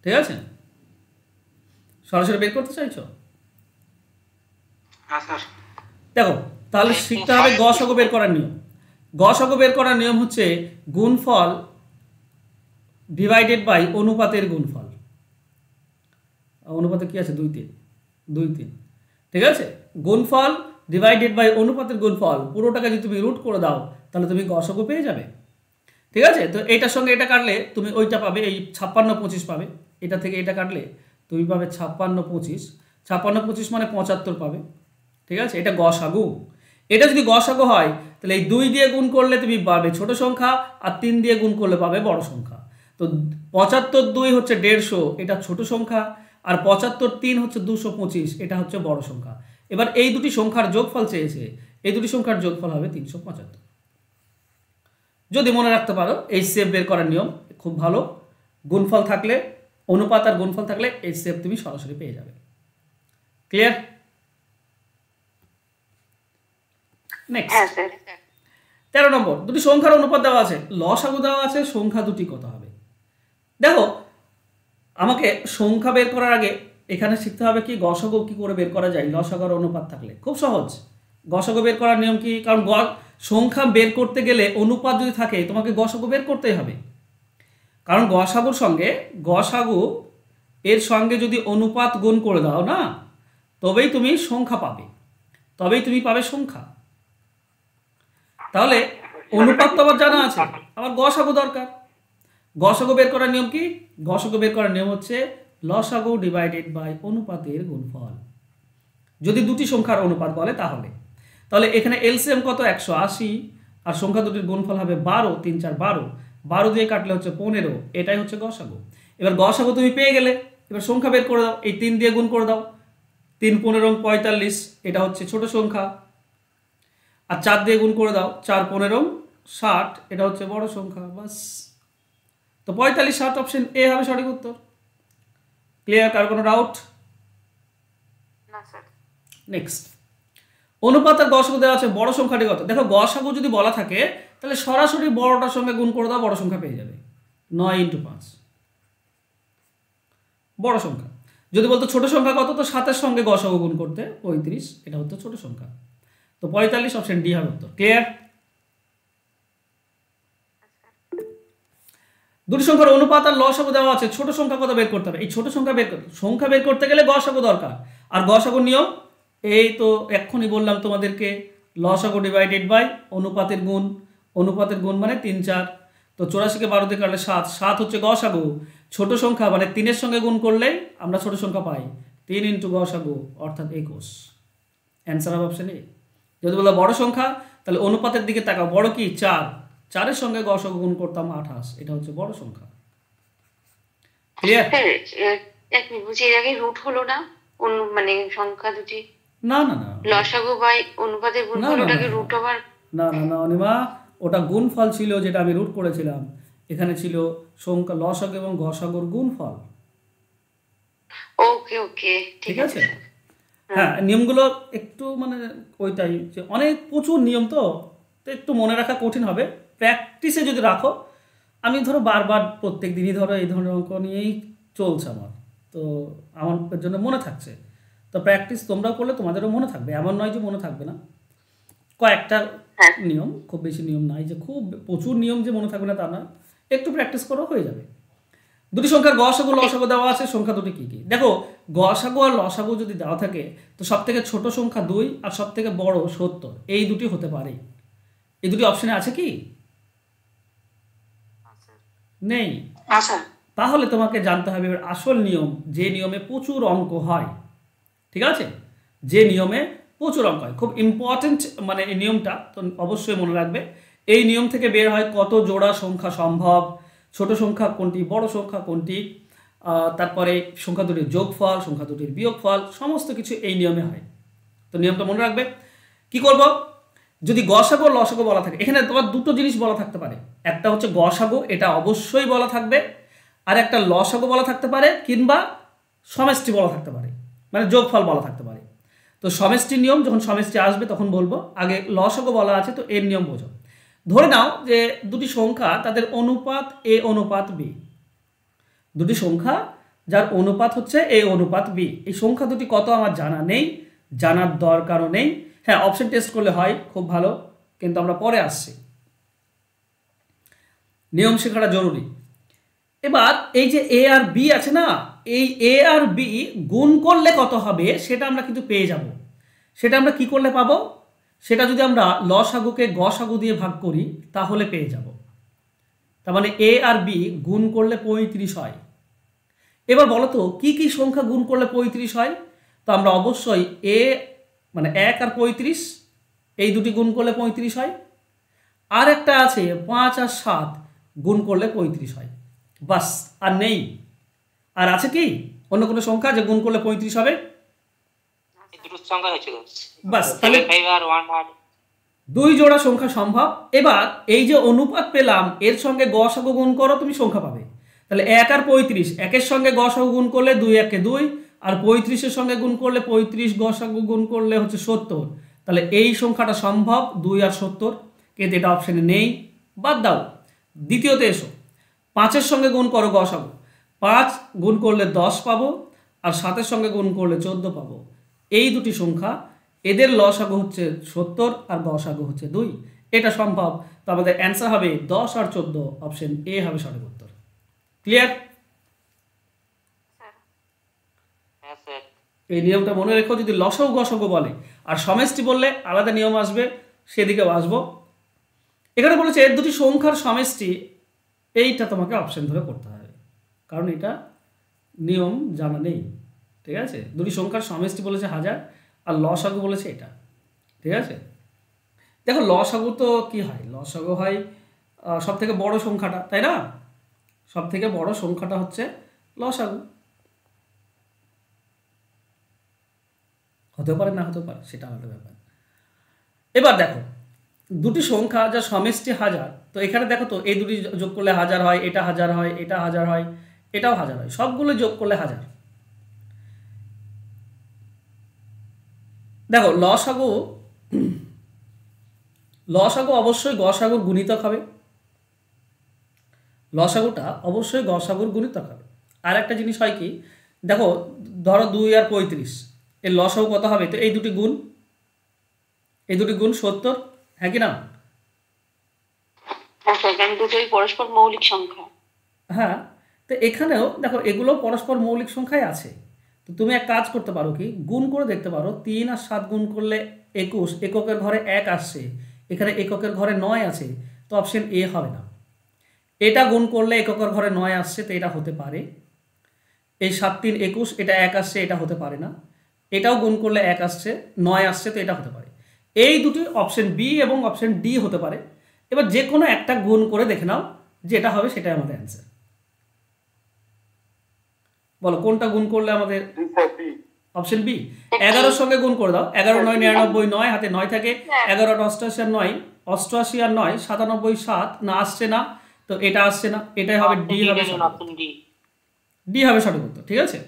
ঠিক আছে, সরাসরি বের করতে চাইছো? হ্যাঁ স্যার। দেখো তাহলে শিখতে হবে গসাগু বের করার নিয়ম। গসাগু বের করার নিয়ম হচ্ছে গুণফল ডিভাইডেড বাই অনুপাতের গুণফল। অনুপাতে কি আছে? 2 3, 2 3। ঠিক আছে, গুণফল ডিভাইডেড বাই অনুপাতের গুণফল, পুরোটাকে যদি তুমি রুট করে দাও তাহলে তুমি গসাগু পেয়ে যাবে। ঠিক আছে, তো এইটার সঙ্গে এটা কাটলে তুমি ওইটা পাবে, এই 56 25 পাবে। এটা থেকে এটা কাটলে তুমি পাবে 56 25, 56 25 মানে 75 পাবে। ঠিক আছে, এটা গসাগু। এটা যদি গসাগু হয় তাহলে এই 2 দিয়ে গুণ করলে তুমি পাবে ছোট সংখ্যা, আর 3 দিয়ে গুণ করলে পাবে বড় সংখ্যা। তো 75 2 হচ্ছে 150, এটা ছোট সংখ্যা, আর 75 3 হচ্ছে 225, এটা হচ্ছে বড় সংখ্যা। এবার এই দুটি সংখ্যার যোগফল চেয়েছে, এই দুটি সংখ্যার যোগফল হবে 375। যদি মনে রাখতে পারো এই সেপ বের করার নিয়ম খুব ভালো, গুণফল থাকলে, অনুপাত আর গুণফল থাকলে এই সেপ তুমি সরাসরি পেয়ে যাবে। ক্লিয়ার? নেক্সট হ্যাঁ স্যার। 13 নম্বর, দুটি সংখ্যার অনুপাত দেওয়া আছে, লসাগু দেওয়া আছে, সংখ্যা দুটি কত হবে? দেখো আমাকে সংখ্যা বের করার আগে এখানে শিখতে হবে কি গসাগু কি করে বের করা যায়। লসাগুর অনুপাত থাকলে খুব সহজ। গসাগু বের করার নিয়ম কি? কারণ সংখ্যা বের করতে গেলে অনুপাত যদি থাকে তোমাকে গসাগু বের করতেই হবে। কারণ গসাগুর সঙ্গে, গসাগু এর সঙ্গে যদি অনুপাত গুণ করে দাও না, তবেই তুমি সংখ্যা পাবে, তবেই তুমি পাবে সংখ্যা। তাহলে অনুপাত তো আমার জানা আছে, আমার গসাগু দরকার। গসাগু বের করার নিয়ম কি? গসাগু বের করার নিয়ম হচ্ছে লসাগু ডিভাইডেড বাই অনুপাতের গুণফল। যদি দুটি সংখ্যার অনুপাত বলে তাহলে এখানে এলসিএম কত? 180, আর সংখ্যা দুটির গুণফল হবে 12, 3 4 12, 12 দিয়ে কাটলে হচ্ছে 15, এটাই হচ্ছে গসাগু। এবার গসাগু তুমি পেয়ে গেলে, এবার সংখ্যা বের করে দাও, এই 3 দিয়ে গুণ করে দাও, 3 15 45, এটা হচ্ছে ছোট সংখ্যা, আর 4 দিয়ে গুণ করে দাও, 4 15 60, এটা হচ্ছে বড় সংখ্যা। বাস, তো 45 60 অপশন এ হবে সঠিক উত্তর। ক্লিয়ার? কার কোনো ডাউট? না স্যার। নেক্সট, অনুপাত আর গসাগু দেওয়া আছে, বড় সংখ্যাটি কত? দেখো গসাগু যদি বলা থাকে তাহলে সরাসরি বড়টার সঙ্গে গুণ করে দাও, বড় সংখ্যা পেয়ে যাবে। 9 × 5 বড় সংখ্যা। যদি বলতো ছোট সংখ্যা কত, তো 7-এর সঙ্গে গসাগু গুণ করতে 35, এটা হচ্ছে ছোট সংখ্যা। তো 45 অপশন ডি হবে উত্তর। ক্লিয়ার? দুটি সংখ্যার অনুপাত আর লসাগু দেওয়া আছে, ছোট সংখ্যা কত বের করতে হবে? এই ছোট সংখ্যা বের করতে গেলে গসাগু দরকার। আর গসাগু নিয়ম এই তো এক্ষুনি বললাম তোমাদেরকে, লসাগু ডিভাইডেড বাই অনুপাতের গুণ। অনুপাতের গুণ মানে 3 4, তো 84-কে 12 দিয়ে কাটলে 7, 7 হচ্ছে গসাগু। ছোট সংখ্যা মানে 3-এর সঙ্গে গুণ করলে আমরা ছোট সংখ্যা পাই, 3 × গসাগু অর্থাৎ 21। অ্যান্সার হবে অপশন এ। যদি বলো বড় সংখ্যা, তাহলে অনুপাতের দিকে তাকাও, বড় কি? 4, 4-এর সঙ্গে গসাগু গুণ করতাম 28, এটা হচ্ছে বড় সংখ্যা। ক্লিয়ার? এক মিনিট, বুঝি এর আগে রুট হলো না? মানে সংখ্যা দুটি না না না, লসাগু বাই অনুপাতের গুণফল, ওটাকে রুট ওভার? না না না অনিমা, ওটা গুণফল ছিল যেটা আমি রুট করেছিলাম। এখানে ছিল সংখ্যা লসাগু এবং গসাগুর গুণফল। ওকে ওকে, ঠিক আছে। হ্যাঁ, নিয়মগুলো একটু মানে ওইটাই যে প্রচুর নিয়ম, তো একটু মনে রাখা কঠিন হবে। প্র্যাকটিসে যদি রাখো আমি ধরো বারবার প্রত্যেক দিনই ধরো এই ধরনের অঙ্ক নিয়েই চলছে আমার, তো আমার জন্য মনে থাকছে। তো প্র্যাকটিস তোমরাও করলে তোমাদেরও মনে থাকবে, এমন নয় যে মনে থাকবে না। কয়েকটা হ্যাঁ নিয়ম, খুব বেশি নিয়ম নাই যে খুব প্রচুর নিয়ম যে মনে থাকবে না তা না, একটু প্র্যাকটিস করো হয়ে যাবে। দুটি সংখ্যার গসাগু লসাগু দেওয়া আছে, সংখ্যা দুটি কী কী দেখো। গসাগু আর লসাগু যদি দেওয়া থাকে তো সব থেকে ছোট সংখ্যা 2 আর সব থেকে বড় 70, এই দুটি হতে পারে। এই দুটি অপশনে আছে কি? নেই। না স্যার। তাহলে তোমাকে জানতে হবে এবার আসল নিয়ম, যে নিয়মে প্রচুর অঙ্ক হয়, ঠিক আছে, যে নিয়মে প্রচুর অঙ্ক হয়, খুব ইম্পর্টেন্ট মানে এই নিয়মটা, তো অবশ্যই মনে রাখবে। এই নিয়ম থেকে বের হয় কত জোড়া সংখ্যা সম্ভব, ছোট সংখ্যা কোনটি, বড় সংখ্যা কোনটি, তারপরে সংখ্যা দুটির যোগফল, সংখ্যা দুটির বিয়োগফল, সমস্ত কিছু এই নিয়মে হয়। তো নিয়মটা মনে রাখবে। কি করব, যদি গসাগু আর লসাগু বলা থাকে, এখানে তোমার দুটো জিনিস বলা থাকতে পারে। একটা হচ্ছে গসাগু, এটা অবশ্যই বলা থাকবে, আর একটা লসাগু বলা থাকতে পারে, কিংবা সমষ্টি বলা থাকতে পারে, মানে যোগফল বলা থাকতে পারে। তো সমষ্টির নিয়ম যখন সমষ্টি আসবে তখন বলবো, আগে লসাগু বলা আছে তো এর নিয়ম বোঝো। ধরে নাও যে দুটি সংখ্যা তাদের অনুপাত এ অনুপাত বি, দুটি সংখ্যা যার অনুপাত হচ্ছে এ অনুপাত বি। এই সংখ্যা দুটি কত আমার জানা নেই, জানার দরকারও নেই। হ্যাঁ, অপশন টেস্ট করলে হয়, খুব ভালো, কিন্তু আমরা পরে আসছি। নিয়ম শেখাটা জরুরি। এবার এই যে এ আর বি আছে না, এই এ আর বি গুণ করলে কত হবে সেটা আমরা কিন্তু পেয়ে যাব। সেটা আমরা কি করলে পাবো, সেটা যদি আমরা লসাগুকে গসাগু দিয়ে ভাগ করি তাহলে পেয়ে যাব। তার মানে এ আর বি গুণ করলে 35 হয়। এবার বলো তো কি কি সংখ্যা গুণ করলে 35 হয়? তো আমরা অবশ্যই এ মানে 1 আর 35, এই দুটি গুণ করলে 35 হয়। আর একটা আছে 5 আর 7 গুণ করলে 35 হয়। বাস, আর নেই। আর আছে কি অন্য কোনো সংখ্যা যে গুণ করলে 35 হবে? দুটো সংখ্যা হয়েছিল, বাস, তাহলে 5 আর 1 আর 2 জোড়া সংখ্যা সম্ভব। এবার এই যে অনুপাত পেলাম এর সঙ্গে গসাগু গুণ করো, তুমি সংখ্যা পাবে। তাহলে 1 আর 35, একের সঙ্গে গসাগু গুণ করলে 2 একে 2, আর 35-এর সঙ্গে গুণ করলে 35 গসাগু গুণ করলে হচ্ছে 70। তাহলে এই সংখ্যাটা সম্ভব 2 আর 70, কিন্তু এটা অপশানে নেই, বাদ দাও। দ্বিতীয়তে এসো, 5-এর সঙ্গে গুণ করো গসাগু, 5 গুণ করলে 10 পাবো, আর 7-এর সঙ্গে গুণ করলে 14 পাবো। এই দুটি সংখ্যা, এদের লসাগু হচ্ছে 70 আর গসাগু হচ্ছে 2, এটা সম্ভব। তো আমাদের অ্যান্সার হবে 10 আর 14, অপশন এ হবে সঠিক উত্তর। ক্লিয়ার? হ্যাঁ স্যার। এই নিয়মটা মনে রেখো, যদি লসাগু গসাগু বলে আর সমষ্টি বললে আলাদা নিয়ম আসবে, সেদিকেও আসবো। এখানে বলেছে এর দুটি সংখ্যার সমষ্টি, এইটা তোমাকে অপশন ধরে করতে হবে, কারণ এটা নিয়ম জানা নেই, ঠিক আছে। দুটি সংখ্যার সমষ্টি বলেছে 1000 আর লসাগু বলেছে এটা, ঠিক আছে। দেখো লসাগু তো কি হয়, লসাগু হয় সব থেকে বড় সংখ্যাটা, তাই না? সব থেকে বড় সংখ্যাটা হচ্ছে লসাগু। হতে পারে না হতে পারে, সেটা আলাদা ব্যাপার। এবার দেখো দুটি সংখ্যা যা সমষ্টি 1000, তো এখানে দেখো তো এই দুটি যোগ করলে 1000 হয়, এটা 1000 হয়, এটা 1000 হয়, এটাও 1000 হয়, সবগুলো যোগ করলে 1000। দেখো লসাগু অবশ্যই গসাগুর গুণিতক হবে, লসাগুটা অবশ্যই গসাগুর গুণিতক হবে। আর একটা জিনিস হয় কি, দেখো ধরো 2 আর 35, এর লসাগু কত হবে? তো এই দুটি গুণ, এই দুটি গুণ 70, হ্যাঁ কি না? দুটোই পরস্পর মৌলিক সংখ্যা। হ্যাঁ, তো এখানেও দেখো এগুলো পরস্পর মৌলিক সংখ্যায় আছে। তো তুমি এক কাজ করতে পারো কি, গুণ করে দেখতে পারো। 3 আর 7 গুণ করলে 21, এককের ঘরে 1 আসছে, এখানে এককের ঘরে 9 আছে, তো অপশন এ হবে না। এটা গুণ করলে এককের ঘরে 9 আসছে, তো এটা হতে পারে। এই 7 3 21, এটা 1 আসছে, এটা হতে পারে না। এটাও গুণ করলে 1 আসছে, 9 আসছে, তো এটা হতে পারে। এই দুটি অপশন বি এবং অপশন ডি হতে পারে। এবার যে কোনো একটা গুণ করে দেখে নাও, যেটা হবে সেটাই আমাদের অ্যান্সার। বলো কোনটা গুণ করলে আমাদের? Option B. 11-র সঙ্গে গুণ করে দাও, 11 9 99, 9 হাতে 9 থাকে, 11 88 আর 9 88 আর 9 97, 7 না আসছে না, তো এটা আসছে না, এটাই হবে ডি, হবে ডি হবে সঠিক উত্তর, ঠিক আছে।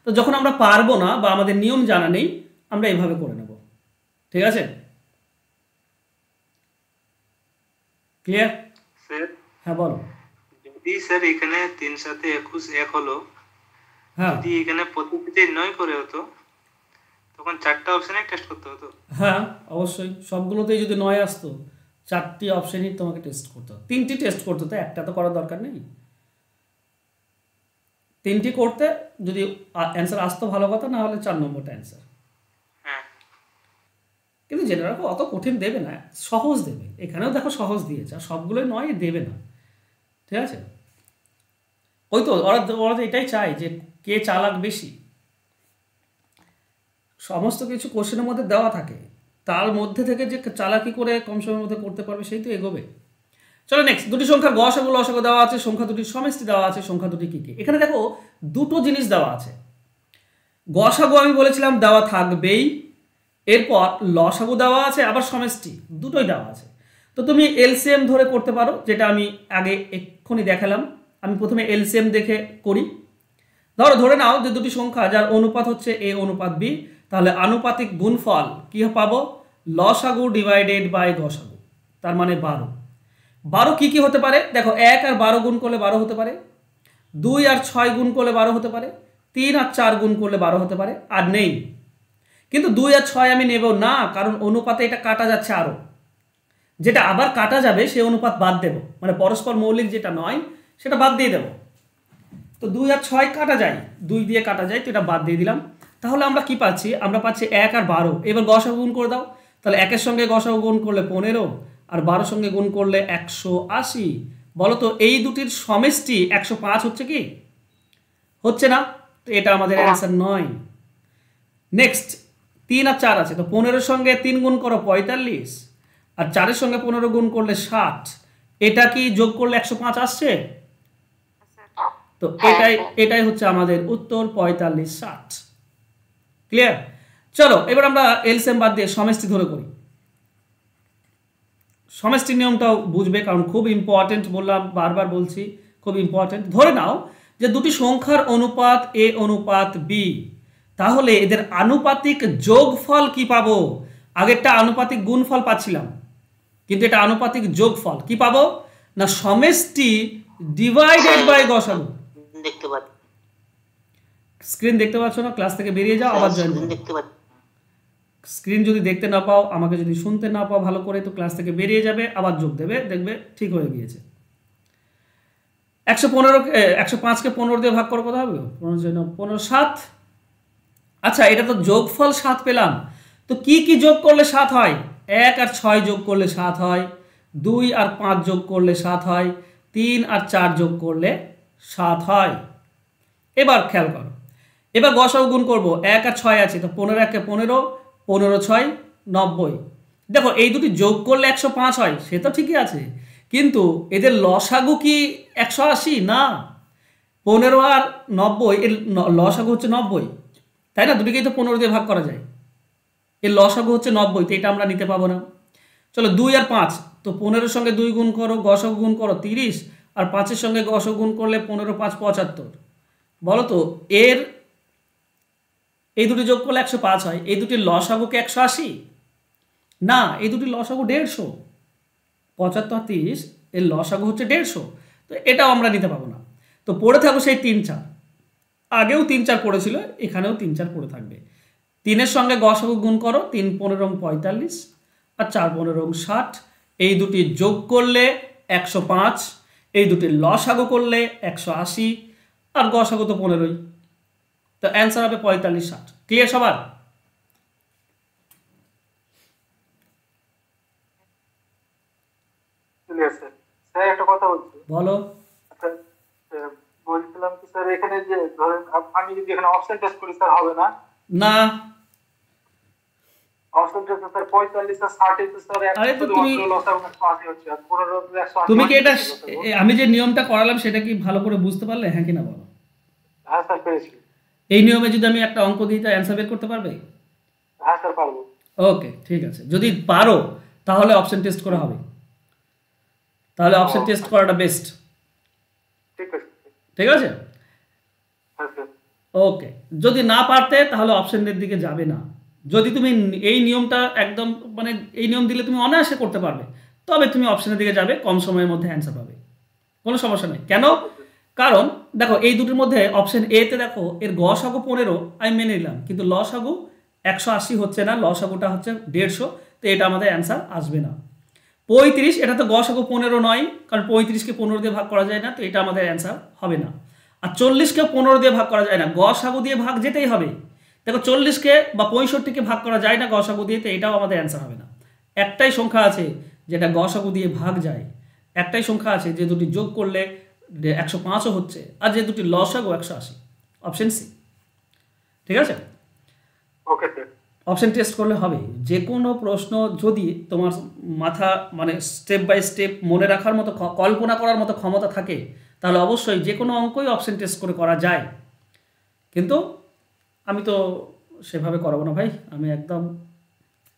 তো যখন আমরা পারবো না বা আমাদের নিয়ম জানা নেই, আমরা এইভাবে করে নেব, ঠিক আছে। স্যার হ্যাঁ বলো। যদি স্যার এখানে 3 সাথে 21 এক হলো, হ্যাঁ যদি এখানে প্রতিটিতে 9 করে হতো তখন 4টা অপশনে টেস্ট করতে হতো। হ্যাঁ অবশ্যই, সবগুলোতেই যদি 9 আসতো 4টি অপশনই তোমাকে টেস্ট করতে হতো, 3টি টেস্ট করতে হতো, একটা তো করার দরকার নেই। 3টি করতে যদি অ্যান্সার আসতো ভালো কথা, না হলে 4 নম্বরটা অ্যান্সার। হ্যাঁ কিন্তু জেনে রাখো অত কঠিন দেবে না, সহজ দেবে। এখানেও দেখো সহজ দিয়েছে, আর সবগুলোই 9 দেবে না, ঠিক আছে? ওই তো ওরা ওরা তো এটাই চায় যে কে চালাক বেশি। সমস্ত কিছু কোশ্চেনের মধ্যে দেওয়া থাকে, তার মধ্যে থেকে যে চালাকি করে কম সময়ের মধ্যে করতে পারবে সেই তো এগোবে। চলো নেক্সট, দুটি সংখ্যার গসাগু লসাগু দেওয়া আছে, সংখ্যা দুটির সমষ্টি দেওয়া আছে, সংখ্যা দুটি কী কী। এখানে দেখো দুটো জিনিস দেওয়া আছে। গসাগু আমি বলেছিলাম দেওয়া থাকবেই, এরপর লসাগু দেওয়া আছে, আবার সমষ্টি দুটোই দেওয়া আছে। তো তুমি এলসিএম ধরে করতে পারো, যেটা আমি আগে এক্ষুনি দেখালাম। আমি প্রথমে এলসিএম দেখে করি। ধরে নাও যে দুটি সংখ্যা যার অনুপাত হচ্ছে এ অনুপাত বি, তাহলে আনুপাতিক গুণফল কী পাবো? লসাগু ডিভাইডেড বাই গসাগু, তার মানে 12। 12 কী কী হতে পারে দেখো, 1 আর 12 গুণ করলে 12 হতে পারে, 2 আর 6 গুণ করলে 12 হতে পারে, 3 আর 4 গুণ করলে 12 হতে পারে, আর নেই। কিন্তু 2 আর 6 আমি নেব না, কারণ অনুপাতে এটা কাটা যাচ্ছে আরও, যেটা আবার কাটা যাবে সেই অনুপাত বাদ দেব, মানে পরস্পর মৌলিক যেটা নয় সেটা বাদ দিয়ে দেবো। তো 2 আর 6 কাটা যায়, 2 দিয়ে কাটা যায়, তো এটা বাদ দিয়ে দিলাম। তাহলে আমরা কি পাচ্ছি? আমরা পাচ্ছি 1 আর 12। এবার গসাগু গুণ করে দাও, তাহলে 1-এর সঙ্গে গসাগু গুণ করলে 15, আর 12 সঙ্গে গুণ করলে 180। বলো তো এই দুটির সমষ্টি 105 হচ্ছে কি? হচ্ছে না, তো এটা আমাদের অ্যান্সার নয়। নেক্সট 3 আর 4 আছে, তো 15-এর সঙ্গে 3 গুণ করো 45, আর 4-এর সঙ্গে 15 গুণ করলে 60। এটা কি যোগ করলে 105 আসছে? তো এটাই হচ্ছে আমাদের উত্তর, 45 60। ক্লিয়ার? চলো এবার আমরা এলসিএম বাদ দিয়ে সমষ্টি ধরে করি। সমষ্টির নিয়মটাও বুঝবে, কারণ খুব ইম্পর্টেন্ট, বললাম বারবার বলছি খুব ইম্পর্টেন্ট। ধরে নাও যে দুটি সংখ্যার অনুপাত এ অনুপাত বি, তাহলে এদের আনুপাতিক যোগফল কি পাবো? আগেরটা আনুপাতিক গুণফল পাচ্ছিলাম, কিন্তু এটা আনুপাতিক যোগফল কি পাবো? না সমষ্টি ডিভাইডেড বাই গসাগু। দেখতে পাচ্ছি, স্ক্রিন দেখতে পাচ্ছ না? ক্লাস থেকে বেরিয়ে যাও, আবার জয়েন করো। দেখতে পাচ্ছি। স্ক্রিন যদি দেখতে না পাও, আমাকে যদি শুনতে না পাও ভালো করে, তো ক্লাস থেকে বেরিয়ে যাবে, আবার যোগ দেবে, দেখবে ঠিক হয়ে গিয়েছে। 105কে 15 দিয়ে ভাগ করো, কত হবে? 15 7। আচ্ছা, এটা তো যোগফল 7 পেলাম, তো কি কি যোগ করলে 7 হয়? 1 আর 6 যোগ করলে 7 হয়, 2 আর 5 যোগ করলে 7 হয়, 3 আর 4 যোগ করলে 7 হয়। এবার খেয়াল করো, এবার গসাগু গুণ করবো। 1 আর 6 আছে, তো 15-1-এ 15, 15-6 90। দেখো এই দুটি যোগ করলে 105 হয়, সে তো ঠিকই আছে, কিন্তু এদের লসাগু কি 180? না, 15 আর 90 এর লসাগু হচ্ছে 90, তাই না? দুটিকেই তো 15 দিয়ে ভাগ করা যায়, এর লসাগু হচ্ছে 90, তো এটা আমরা নিতে পাবো না। চলো 2 আর 5, তো 15-এর সঙ্গে 2 গুণ করো, গসাগু গুণ করো 30, আর 5-এর সঙ্গে গসাগু গুণ করলে 15 5 75। বলো তো এই দুটি যোগ করলে 105 হয়, এই দুটির লসাগু কি 180? না, এই দুটির লসাগু 150। 75 30 এর লসাগু হচ্ছে 150, তো এটাও আমরা নিতে পাবো না। তো পড়ে থাকবো সেই 3 4, আগেও 3 4 পড়েছিল, এখানেও 3 4 পড়ে থাকবে। 3-এর সঙ্গে গসাগু গুণ করো, 3 15 45, আর 4 15 60। এই দুটি যোগ করলে 105, এই দুটির লসাগু করলে 180, আর গসাগু তো 15ই, তো অ্যান্সার হবে 45 60। ক্লিয়ার সবার? স্যার একটা কথা বলছি। বলো। আচ্ছা, বলছিলাম কি স্যার, এখানে যে ধরেন আমি যদি এখানে অপশন টেস্ট করি স্যার, হবে না? না, অপশন টেস্ট স্যার 45 আর 60 তো স্যার আরে তো তুমি হচ্ছে, আর 15 180। তুমি কি এটা আমি যে নিয়মটা করালাম সেটা কি ভালো করে বুঝতে পারলে? হ্যাঁ কি না বলো? হ্যাঁ স্যার, পেরেছি। এই নিয়মে যদি আমি একটা অঙ্ক দিই, তা অ্যান্সার বের করতে পারবে? হ্যাঁ স্যার, পারবো। ওকে, ঠিক আছে। যদি পারো তাহলে অপশন টেস্ট করা হবে, তাহলে অপশন টেস্ট করাটা বেস্ট। ঠিক আছে। ঠিক আছে, হ্যাঁ স্যার। ওকে। যদি না পারতে তাহলে অপশনের দিকে যাবে না। যদি তুমি এই নিয়মটা একদম এই নিয়ম দিলে তুমি অনায়াসে করতে পারবে, তবে তুমি অপশনের দিকে যাবে, কম সময়ের মধ্যে অ্যান্সার পাবে। কোনো সমস্যা নেই। কেন? কারণ দেখো এই দুটির মধ্যে অপশন এ তে দেখো এর গসাগু 15 আমি মেনে নিলাম, কিন্তু লসাগু 180 হচ্ছে না, লসাগুটা হচ্ছে 150, তো এটা আমাদের অ্যান্সার আসবে না। 35 এটা তো গসাগু 15 নয়, কারণ 35কে 15 দিয়ে ভাগ করা যায় না, তো এটা আমাদের অ্যান্সার হবে না। আর 40কে 15 দিয়ে ভাগ করা যায় না, গসাগু দিয়ে ভাগ যেতেই হবে। দেখো 40কে বা 65কে ভাগ করা যায় না গসাগু দিয়ে, তো এটাও আমাদের অ্যান্সার হবে না। একটাই সংখ্যা আছে যেটা গসাগু দিয়ে ভাগ যায়, একটাই সংখ্যা আছে যে দুটি যোগ করলে 105ও হচ্ছে, আর যে দুটি লসাগু 180, অপশন সি। ঠিক আছে, ওকে স্যার। অপশন টেস্ট করলে হবে। যে কোনো প্রশ্ন যদি তোমার মাথা মানে স্টেপ বাই স্টেপ মনে রাখার মতো কল্পনা করার মতো ক্ষমতা থাকে, তাহলে অবশ্যই যে কোনো অঙ্কই অপশন টেস্ট করে করা যায়। কিন্তু আমি তো সেভাবে করাবো না ভাই, আমি একদম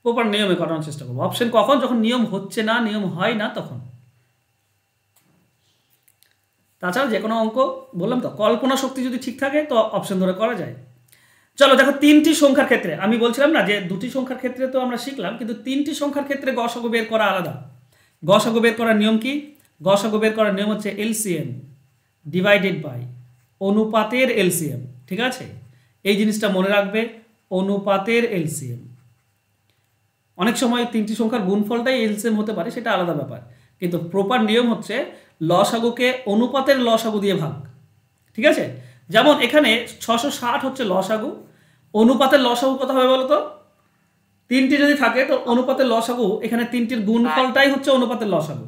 প্রপার নিয়মে করানোর চেষ্টা করবো। অপশন কখন? যখন নিয়ম হচ্ছে না, নিয়ম হয় না তখন। তাছাড়া যে কোনো অঙ্ক বললাম তো, কল্পনা শক্তি যদি ঠিক থাকে তো অপশন ধরে করা যায়। চলো দেখো, 3টি সংখ্যার ক্ষেত্রে আমি বলছিলাম না যে 2টি সংখ্যার ক্ষেত্রে তো আমরা শিখলাম, কিন্তু 3টি সংখ্যার ক্ষেত্রে গসাগু বের করা আলাদা। গসাগু বের করার নিয়ম কি? গসাগু বের করার নিয়ম হচ্ছে এলসিএম ডিভাইডেড বাই অনুপাতের এলসিএম। ঠিক আছে, এই জিনিসটা মনে রাখবে, অনুপাতের এলসিএম। অনেক সময় 3টি সংখ্যার গুণফলটাই এলসিএম হতে পারে, সেটা আলাদা ব্যাপার, কিন্তু প্রপার নিয়ম হচ্ছে লসাগুকে অনুপাতের লসাগু দিয়ে ভাগ। ঠিক আছে, যেমন এখানে 660 হচ্ছে লসাগু, অনুপাতের লসাগু কত হবে বলো তো? 3টি যদি থাকে তো অনুপাতের লসাগু, এখানে 3টির গুণফলটাই হচ্ছে অনুপাতের লসাগু,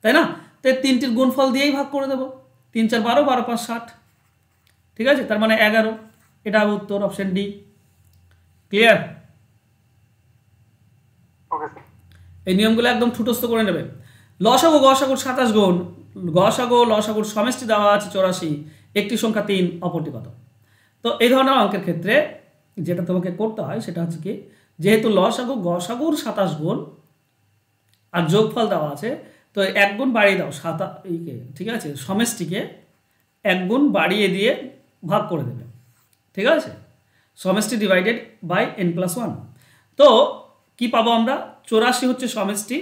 তাই না? তো 3টির গুণফল দিয়েই ভাগ করে দেবো, 3 4 12, 12 5 60। ঠিক আছে, তার মানে 11। এটা হবে উত্তর, option D. Clear? Okay sir. এই নিয়মগুলো একদম ঠুটস্থ করে নেবে। লসাগু গসাগুর 27 গুণ, গসাগু লসাগুর সমষ্টি দেওয়া আছে 84, একটি সংখ্যা 3, অপরটি কত? তো এই ধরনের অঙ্কের ক্ষেত্রে যেটা তোমাকে করতে হয় সেটা হচ্ছে কি, যেহেতু লসাগু গসাগুর 27 গুণ আর যোগফল দেওয়া আছে, তো 1 গুণ বাড়িয়ে দাও ঠিক আছে, সমষ্টিকে 1 গুণ বাড়িয়ে দিয়ে ভাগ করে দেবে। ঠিক আছে, সমষ্টি ডিভাইডেড বাই n+1। তো কি পাবো আমরা? 84 হচ্ছে সমষ্টি,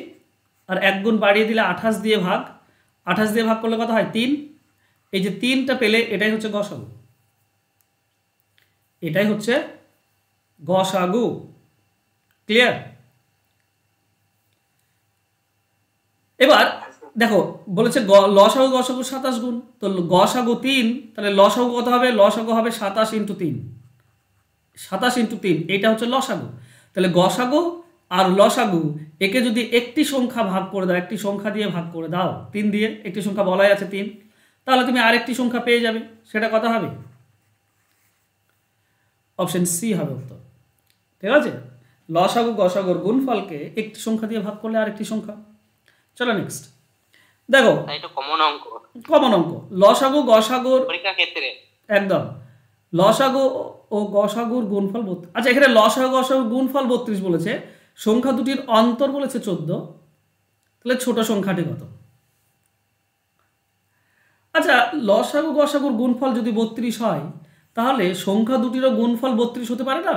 আর 1 গুণ বাড়িয়ে দিলে 28 দিয়ে ভাগ, 28 দিয়ে ভাগ করলে কত হয়? 3। এই যে 3টা পেলে এটাই হচ্ছে গসাগু, এটাই হচ্ছে গসাগু। ক্লিয়ার? এবার দেখো বলেছে লসাগু গসাগু 27 গুণ, তো গসাগু 3, তাহলে লসাগু কত হবে? লসাগু হবে 27 × 3, 27 × 3, এইটা হচ্ছে লসাগু। তাহলে গসাগু আর লসাগু একে যদি একটি সংখ্যা ভাগ করে দাও, একটি সংখ্যা দিয়ে ভাগ করে দাও 3 দিয়ে, একটি সংখ্যা বলাই আছে 3, তাহলে তুমি আরেকটি সংখ্যা পেয়ে যাবে। সেটা কত হবে? অপশন সি হবে উত্তর। ঠিক আছে, লসাগু গসাগুর গুণফলকে একটি সংখ্যা দিয়ে ভাগ করলে আরেকটি সংখ্যা। চলো নেক্সট দেখো, এটা কমন অঙ্ক, কমন অঙ্ক। লসাগু গসাগুর পরীক্ষা ক্ষেত্রে একদম, লসাগু ও গসাগুর গুণফল 32। আচ্ছা, এখানে লসাগু গসাগুর গুণফল 32 বলেছে, সংখ্যা দুটির অন্তর বলেছে 14, তাহলে ছোট সংখ্যাটি কত? আচ্ছা, লসাগু গসাগুর গুণফল যদি 32 হয়, তাহলে সংখ্যা দুটিরও গুণফল 32 হতে পারে না?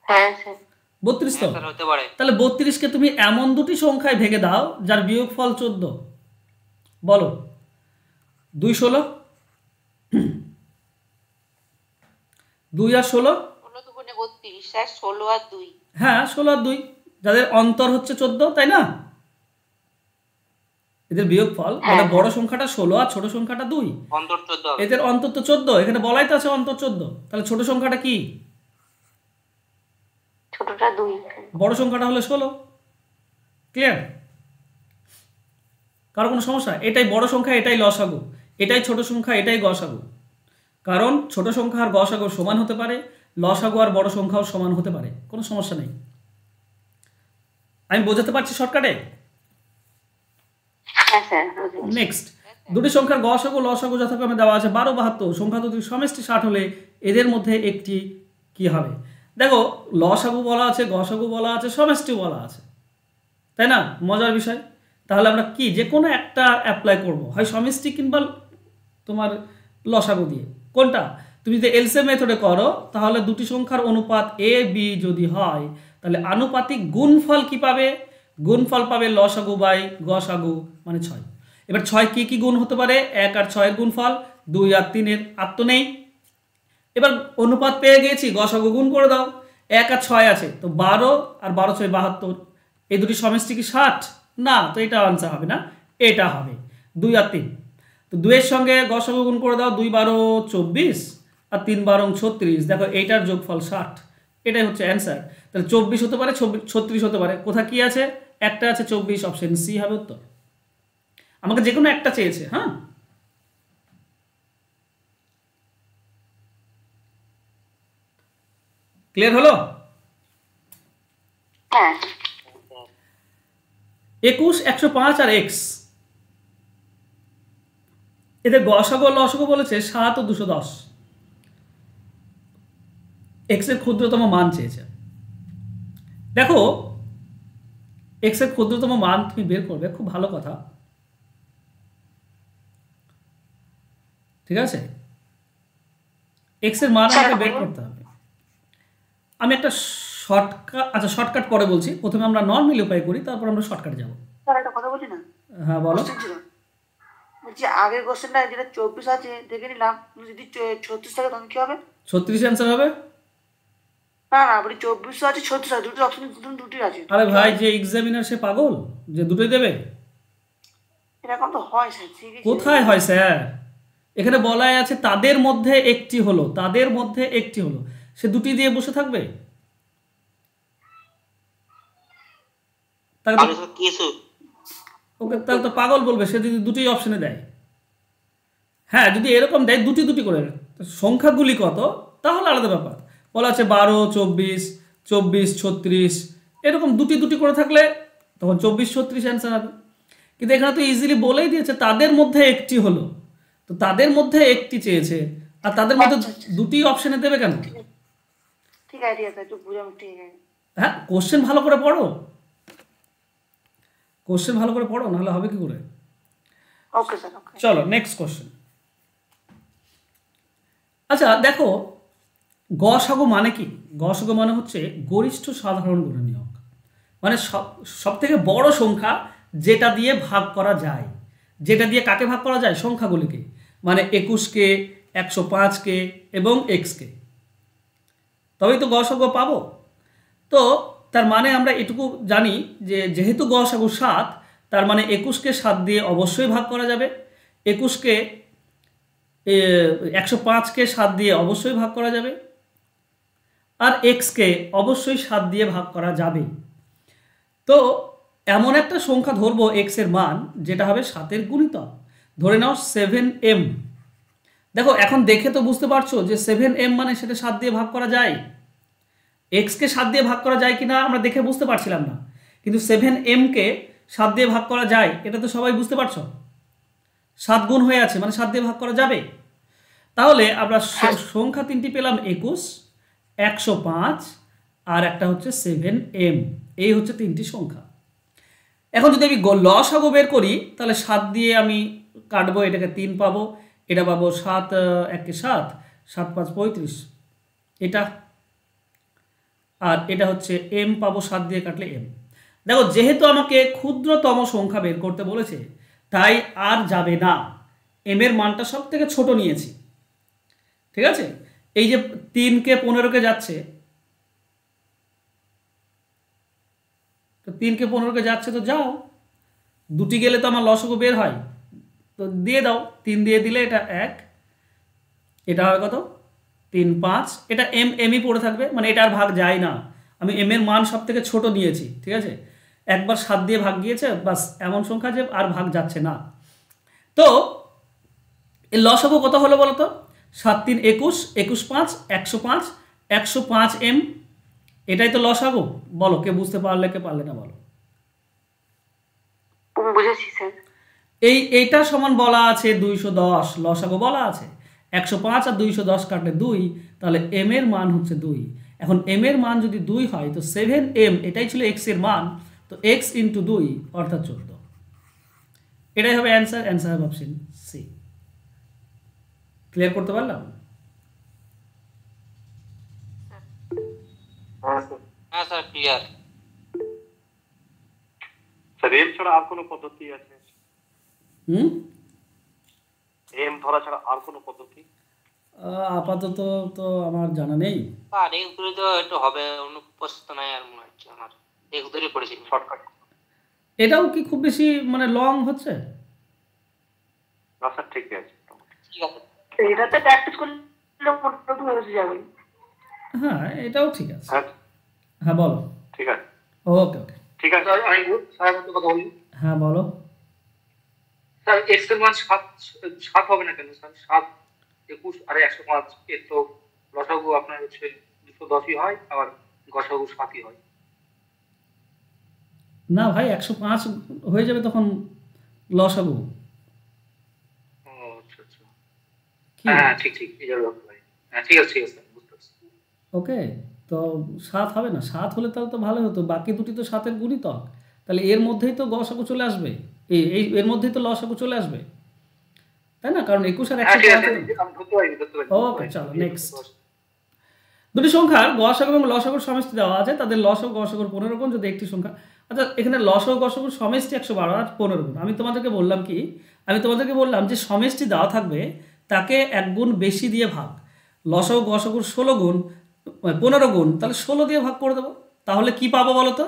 হ্যাঁ স্যার। 32 তো, স্যার হতে পারে। তাহলে 32কে তুমি এমন দুটি সংখ্যায় ভেঙে দাও যার বিয়োগফল 14। বলো, 2 16, 2 আর 16, 16 দুগুণে 32 স্যার, 16 আর 2। হ্যাঁ 16 আর 2, যাদের অন্তর হচ্ছে 14, তাই না? এদের বিয়োগফল মানে বড় সংখ্যাটা 16 আর ছোট সংখ্যাটা 2, অন্তর 14 হবে। এদের অন্তর তো 14, এখানে বলাই তো আছে অন্তর 14, তাহলে ছোট সংখ্যাটা কি? ছোটটা 2। বড় সংখ্যাটা হলো 16। ক্লিয়ার? কারো কোনো সমস্যা? এটাই বড় সংখ্যা, এটাই লসাগু, এটাই ছোট সংখ্যা, এটাই গসাগু। কারণ ছোট সংখ্যা আর গসাগু সমান হতে পারে, লসাগু আর বড় সংখ্যাও সমান হতে পারে, কোনো সমস্যা নেই। আমি বোঝাতে পারছি শর্টকাটে? হ্যাঁ স্যার। নেক্সট, দুটি সংখ্যার গসাগু লসাগু যথাক্রমে দেওয়া আছে 12 72, সংখ্যা দুটির সমষ্টি 60 হলে এদের মধ্যে একটি কি হবে? দেখো, লসাগু বলা আছে, গসাগু বলা আছে, সমষ্টি বলা আছে, তাই না? মজার বিষয়। তাহলে আমরা কি যে কোনো একটা অ্যাপ্লাই করব, হয় সমষ্টি কিংবা তোমার লসাগু দিয়ে। কোনটা? তুমি যদি এলসিএম মেথডে করো, তাহলে দুটি সংখ্যার অনুপাত এ বি যদি হয়, তাহলে আনুপাতিক গুণফল কি পাবে? গুণফল পাবে লসাগু বাই গসাগু মানে 6। এবার 6 কি কি গুণ হতে পারে? 1 আর 6 এর গুণফল, 2 আর 3 এর, আর তো নেই। এবার অনুপাত পেয়ে গেছি, গসাগু গুণ করে দাও। 1 আর 6 আছে, তো 12 আর 12 6 72। এই দুটি সমষ্টি কি 60? না, তো এটা আনসার হবে না, এটা হবে 2 আর 3। তো 2 এর সঙ্গে গসাগু গুণ করে দাও, 2 12 24 আর 3 12 36। দেখো এইটার যোগফল 60, এটাই হচ্ছে অ্যান্সার। তাহলে 24 হতে পারে, 36 হতে পারে। কোথা কি আছে? একটা আছে 24, অপশন সি হবে উত্তর। আমাকে যে কোনো একটা চেয়েছে। হ্যাঁ, ক্লিয়ার হলো? হ্যাঁ 21, 105 আর এক্স, এদের গসাগু লসাগু বলেছে 7 ও 210। এক্স এর ক্ষুদ্রতম মান চেয়েছে। দেখো এক্স এর ক্ষুদ্রতম মান তুমি বের করবে, খুব ভালো কথা, ঠিক আছে? এক্স এর মান আমাকে বের করতে হবে। আমি একটা শর্টকাট পরে বলছি, প্রথমে আমরা নর্মাল উপায় করি, তারপর আমরা শর্টকাটে যাব। স্যার একটা কথা বলি না, হ্যাঁ বলো। কোশ্চেন ছিল, বলছি আগের কোশ্চেনটা যেটা 24 আছে দেখে নিলাম, যদি 36 থাকে তখন কি হবে? 36 অ্যান্সার হবে। না না, বলি 24 আছে 36 আছে, দুটো অপশন দুটি আছে। আরে ভাই, যে এক্সামিনার সে পাগল যে দুটোই দেবে? এরকম তো হয় স্যার। কোথায় হয় স্যার? এখানে বলাই আছে তাদের মধ্যে একটি হলো, তাদের মধ্যে একটি হলো, সে দুটি দিয়ে বসে থাকবে? ওকে তাহলে তো পাগল বলবে সে, যদি দুটি অপশনে দেয়। হ্যাঁ, যদি এরকম দেয় দুটি দুটি করে, সংখ্যাগুলি কত তাহলে আলাদা ব্যাপার। বলা আছে 12 24 24 36, এরকম দুটি দুটি করে থাকলে তখন 24 36 অ্যান্সার হবে। কিন্তু এখানে তো ইজিলি বলেই দিয়েছে তাদের মধ্যে একটি হলো, তো তাদের মধ্যে একটি চেয়েছে, আর তাদের মধ্যে দুটি অপশনে দেবে কেন? ঠিক আছে একটু বুঝাম, ঠিক আছে। হ্যাঁ, কোশ্চেন ভালো করে পড়ো, কোশ্চেন ভালো করে পড়ো, নাহলে হবে কি করে? ওকে স্যার, ওকে। চলো নেক্সট কোশ্চেন। আচ্ছা দেখো, গসাগু মানে কি? গসাগু মানে হচ্ছে গরিষ্ঠ সাধারণ গুণনীয়ক, মানে সব থেকে বড় সংখ্যা যেটা দিয়ে ভাগ করা যায়। যেটা দিয়ে কাকে ভাগ করা যায়? সংখ্যাগুলিকে, মানে 21কে, 105কে এবং এক্সকে, তবেই তো গসাগু পাবো। তো তার মানে আমরা এটুকু জানি যে যেহেতু গসাগু 7, তার মানে 21কে 7 দিয়ে অবশ্যই ভাগ করা যাবে, 21কে 105কে 7 দিয়ে অবশ্যই ভাগ করা যাবে, আর এক্সকে অবশ্যই 7 দিয়ে ভাগ করা যাবে। তো এমন একটা সংখ্যা ধরবো এক্স এর মান যেটা হবে 7-এর গুণিতক। ধরে নাও 7m। দেখো এখন দেখে তো বুঝতে পারছো যে 7m মানে সেটা 7 দিয়ে ভাগ করা যায়। এক্সকে 7 দিয়ে ভাগ করা যায় কিনা আমরা দেখে বুঝতে পারছিলাম না, কিন্তু 7m কে 7 দিয়ে ভাগ করা যায়, এটা তো সবাই বুঝতে পারছো। 7 গুণ হয়ে আছে মানে 7 দিয়ে ভাগ করা যাবে। তাহলে আমরা সংখ্যা তিনটি পেলাম, 21, 105 আর একটা হচ্ছে 7m। এই হচ্ছে তিনটি সংখ্যা। এখন যদি আমি লসাগু বের করি, তাহলে 7 দিয়ে আমি কাটবো, এটাকে 3 পাবো, এটা পাবো 7 1 7, 7 5 35, এটা, আর এটা হচ্ছে m পাবো, 7 দিয়ে কাটলে m। দেখো যেহেতু আমাকে ক্ষুদ্রতম সংখ্যা বের করতে বলেছে, তাই আর যাবে না, m এর মানটা সব থেকে ছোট নিয়েছি, ঠিক আছে? এই যে 3কে 15কে যাচ্ছে, তো 3কে 15কে যাচ্ছে, তো যাও, দুটি গেলে তো আমার লসাগু বের হয়, তো দিয়ে দাও, 3 দিয়ে দিলে এটা 1, এটা হয় কত 3 5, এটা এমই পড়ে থাকবে, মানে এটা আর ভাগ যায় না। আমি m এর মান সব থেকে ছোট নিয়েছি, ঠিক আছে? একবার 7 দিয়ে ভাগ গিয়েছে, বাস এমন সংখ্যা যে আর ভাগ যাচ্ছে না। তো এই লসাগু কত হলো বলো তো? 7 3 21, 21 5 105, 105m, এটাই তো লসাগু। বলো কে বুঝতে পারলে, কে পারলে না বলো। বুঝেছি স্যার। এইটা সমান বলা আছে 210, লসাগু বলা আছে 105 আর 210 কাটলে 2, তাহলে m এর মান হচ্ছে 2। এখন m এর মান যদি 2 হয়, তো 7m এটাই ছিল x এর মান, তো x ইন্টু 2 অর্থাৎ 14। এটাই হবে অ্যান্সার, অ্যান্সার হবে অপশন সি। ক্লিয়ার করতে পারলাম? হ্যাঁ স্যার ক্লিয়ার। স্যার এম ছাড়া আর কোনো পদ্ধতি আছে? এম ধরা ছাড়া আর কোনো পদ্ধতি? আপাতত তো আমার জানা নেই। আর এই উত্তরে তো একটু হবে, অনুপস্থিত নাই আর মনে হচ্ছে আমার, এই উত্তরে পড়েছি শর্টকাট। এটাও কি খুব বেশি মানে লং হচ্ছে? না স্যার ঠিক আছে, ঠিক আছে। এটাতে প্র্যাকটিস করলে মোটামুটি হয়ে যাবে। হ্যাঁ এটাও ঠিক আছে। হ্যাঁ হ্যাঁ বলো। ঠিক আছে, ওকে ওকে ঠিক আছে। আমি স্যার মতো কথা বলি। হ্যাঁ বলো। স্যার এক্স এর মান 7 হবে না কেন স্যার? 7 21 আর 105 এর তো লসাগু আপনার হচ্ছে 210ই হয়, আবার গসাগু 7ই হয়। না ভাই 105 হয়ে যাবে তখন লসাগু। ও আচ্ছা আচ্ছা, কি? হ্যাঁ ঠিক ঠিক, এই যাবে ভাই। হ্যাঁ ঠিক আছে স্যার, বুঝতে পারছি। ওকে, তো 7 হবে না? 7 হলে তাহলে তো ভালো হতো, বাকি দুটি তো 7-এর গুণিতক, তাহলে এর মধ্যেই তো গসাগু চলে আসবে, এর মধ্যেই তো লসাগু চলে আসবে, তাই না? কারণ 21 আর 105। ওকে চলো নেক্সট। দুটি সংখ্যার গসাগু এবং লসাগুর সমষ্টি দেওয়া আছে, তাদের লসাগু গসাগুর 15 গুণ যদি একটি সংখ্যা, আচ্ছা এখানে লসাগু গসাগুর সমষ্টি 112 আর 15 গুণ। আমি তোমাদেরকে বললাম যে সমষ্টি দেওয়া থাকবে তাকে 1 গুণ বেশি দিয়ে ভাগ। লসাগু গসাগুর 16 গুণ 15 গুণ, তাহলে 16 দিয়ে ভাগ করে দেবো। তাহলে কি পাবো বলো তো?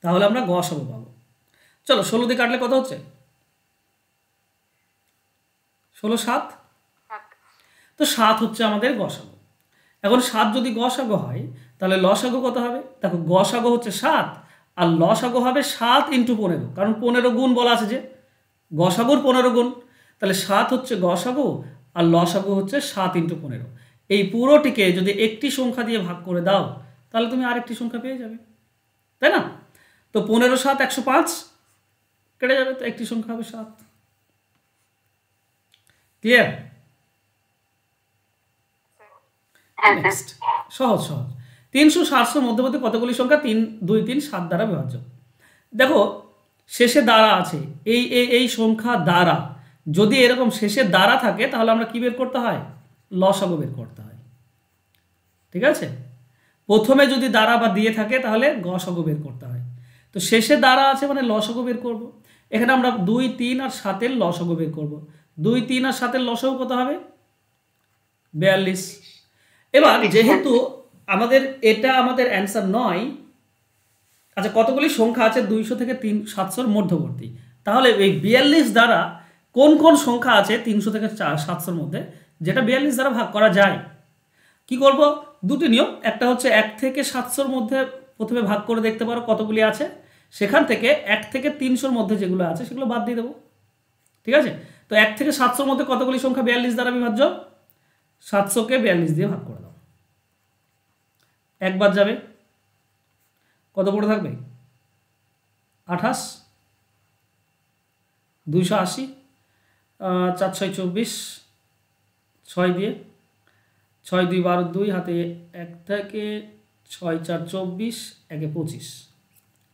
তাহলে আমরা গসাগু পাবো। চলো 16 দিয়ে কাটলে কত হচ্ছে? 16 7, তো 7 হচ্ছে আমাদের গসাগু। এখন 7 যদি গসাগু হয় তাহলে লসাগু কত হবে? দেখো গসাগু হচ্ছে 7 আর লসাগু হবে 7 × 15, কারণ 15 গুণ বলা আছে যে গসাগুর 15 গুণ, তাহলে 7 হচ্ছে গসাগু আর লসাগু হচ্ছে 7 × 15। এই পুরোটিকে যদি একটি সংখ্যা দিয়ে ভাগ করে দাও তাহলে তুমি আরেকটি সংখ্যা পেয়ে যাবে, তাই না? তো 15 7 105 কেটে যাবে, তো একটি সংখ্যা হবে 7। ক্লিয়ার? নেক্সট সহজ 300 700 মধ্যবর্তী কতগুলি সংখ্যা 3 2 3 7 দ্বারা বিভাজ্য? দেখো শেষে দ্বারা আছে, এই সংখ্যা দ্বারা যদি এরকম শেষে দ্বারা থাকে তাহলে আমরা কি বের করতে হয়? লসাগু বের করতে হয়, ঠিক আছে? প্রথমে যদি দ্বারা বা দিয়ে থাকে তাহলে গসাগু বের করতে হয়। তো শেষে দ্বারা আছে মানে লসাগু বের করব। এখানে আমরা 2 3 আর 7-এর লসাগু বের করব। 2 3 আর 7-এর লসাগু কত হবে? 42। এবার যেহেতু এটা আমাদের অ্যান্সার নয়, আচ্ছা কতগুলি সংখ্যা আছে 200 থেকে 700-র মধ্যবর্তী, তাহলে এই 42 দ্বারা কোন কোন সংখ্যা আছে 300 থেকে 700-র মধ্যে যেটা 42 দ্বারা ভাগ করা যায়? কি করব? দুটি নিয়ম, একটা হচ্ছে 1 থেকে 700-র মধ্যে প্রথমে ভাগ করে দেখতে পারো কতগুলি আছে, সেখান থেকে 1 থেকে 300-র মধ্যে যেগুলো আছে সেগুলো বাদ দিয়ে দেবো, ঠিক আছে? তো 1 থেকে 700-র মধ্যে কতগুলি সংখ্যা 42 দ্বারা বিভাজ্য? 700-কে 42 দিয়ে ভাগ করে দাও, একবার যাবে, কত পড়ে থাকবে? 28, 280, 4 6 24, 6 দিয়ে 6 2 12, 2 হাতে 1 থেকে 6 4 24, 1 25,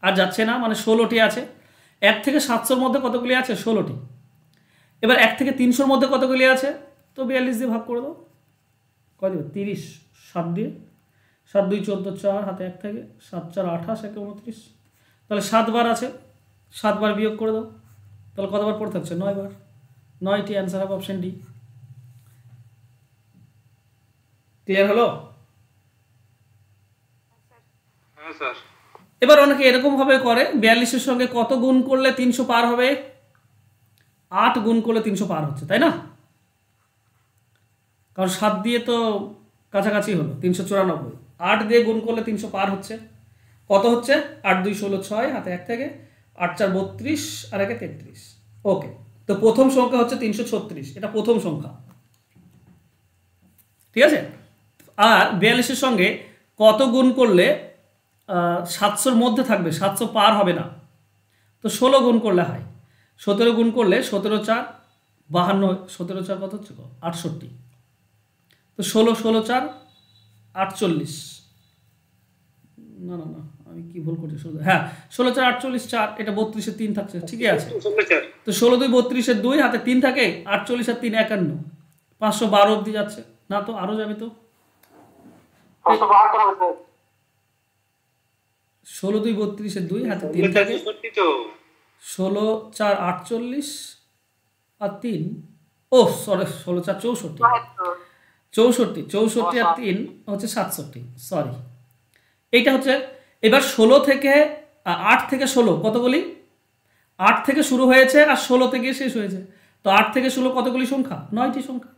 আর যাচ্ছে না, মানে 16টি আছে। 1 থেকে 700-র মধ্যে কতগুলি আছে? 16টি। এবার 1 থেকে 300-র মধ্যে কতগুলি আছে? তো 42 দিয়ে ভাগ করে দাও, কত দেবে? 30, 7 দিয়ে 7 2 14, 4 হাতে 1 থেকে 7 4 28, 1 29, তাহলে 7 বার আছে, 7 বার বিয়োগ করে দাও, তাহলে কতবার পড়ে থাকছে? 9 বার। 9টি অ্যান্সার হবে অপশন ডি। ক্লিয়ার হলো? হ্যাঁ স্যার। এবার অনেকে এরকম ভাবে করে, 42-এর সঙ্গে কত গুণ করলে 300 পার হবে? 8 গুণ করলে 300 পার হচ্ছে, তাই না? কারণ 7 দিয়ে তো কাছাকাছি হলো 394, 8 দিয়ে গুণ করলে 300 পার হচ্ছে। কত হচ্ছে? 8 2 16, 6 হাতে 1 থেকে 8 4 32 আর 1 33। ওকে, তো প্রথম সংখ্যা হচ্ছে 336, এটা প্রথম সংখ্যা, ঠিক আছে? আর 42-এর সঙ্গে কত গুণ করলে 700-র মধ্যে থাকবে, 700 পার হবে না? তো 16 গুণ করলে হয়। 17 গুণ করলে 17 4 52, 17 4 কত হচ্ছে? 68। তো 16 16 4 48, না না না আমি কি ভুল করছি? হ্যাঁ 16 4 48 4, এটা 32-এর 3 থাকছে, ঠিকই আছে। তো 16 2 32-এর 2 হাতে 3 থাকে, 48 আর 3 51, 512 অবধি যাচ্ছে না? তো আরো যাবে, তো 16 2 32 2 হাতে 3 থাকে, 16 4 48 আর 3, ও সরি 16 4 64, 64 আর 3 হচ্ছে 67, সরি এইটা হচ্ছে। এবার 16 থেকে 8 থেকে 16 কতগুলি? 8 থেকে শুরু হয়েছে আর 16 থেকে শেষ হয়েছে, তো 8 থেকে 16 কতগুলি সংখ্যা? 9টি সংখ্যা।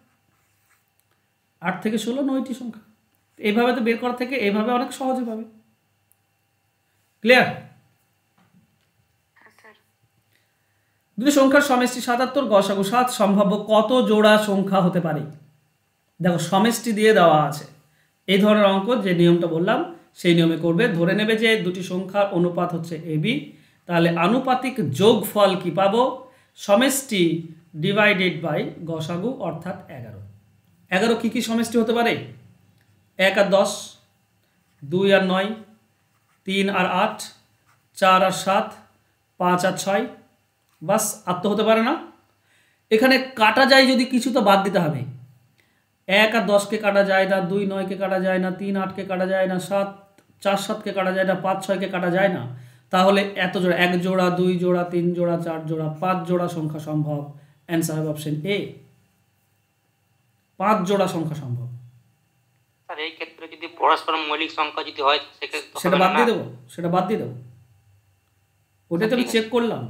8 থেকে 16 9টি সংখ্যা। এইভাবে তো বের করা থেকে এইভাবে অনেক সহজে পাবে। ক্লিয়ার? দুটি সংখ্যার সমষ্টি 77, গসাগু 7, সম্ভাব্য কত জোড়া সংখ্যা হতে পারে? দেখো সমষ্টি দিয়ে দেওয়া আছে, এই ধরনের অঙ্ক যে নিয়মটা বললাম সেই নিয়মে করবে। ধরে নেবে যে দুটি সংখ্যার অনুপাত হচ্ছে AB, তাহলে আনুপাতিক যোগফল কি পাবো? সমষ্টি ডিভাইডেড বাই গসাগু অর্থাৎ 11। 11 কি কি সমষ্টি হতে পারে? 1 আর 10, 2 আর 9, 3 আর 8, 4 আর 7, 5 আর 6, বাস। আর তো হতে পারে না। এখানে কাটা যায় যদি কিছু, তো বাদ দিতে হবে। 1 আর 10কে কাটা যায় না, 2 9কে কাটা যায় না, 3 8কে কাটা যায় না, 4 7কে কাটা যায় না, 5 6কে কাটা যায় না। তাহলে এত জোড়া, 1 জোড়া, 2 জোড়া, 3 জোড়া, 4 জোড়া, 5 জোড়া সংখ্যা সম্ভব। অ্যান্সার হবে অপশন এ, 5 জোড়া সংখ্যা সম্ভব। স্যার এই ক্ষেত্রে যদি পরস্পর মৌলিক সংখ্যা যদি হয় সেক্ষেত্রে সেটা বাদ দিয়ে দেবো, সেটা বাদ দিয়ে দেবো। ওটা তো আমি চেক করলাম,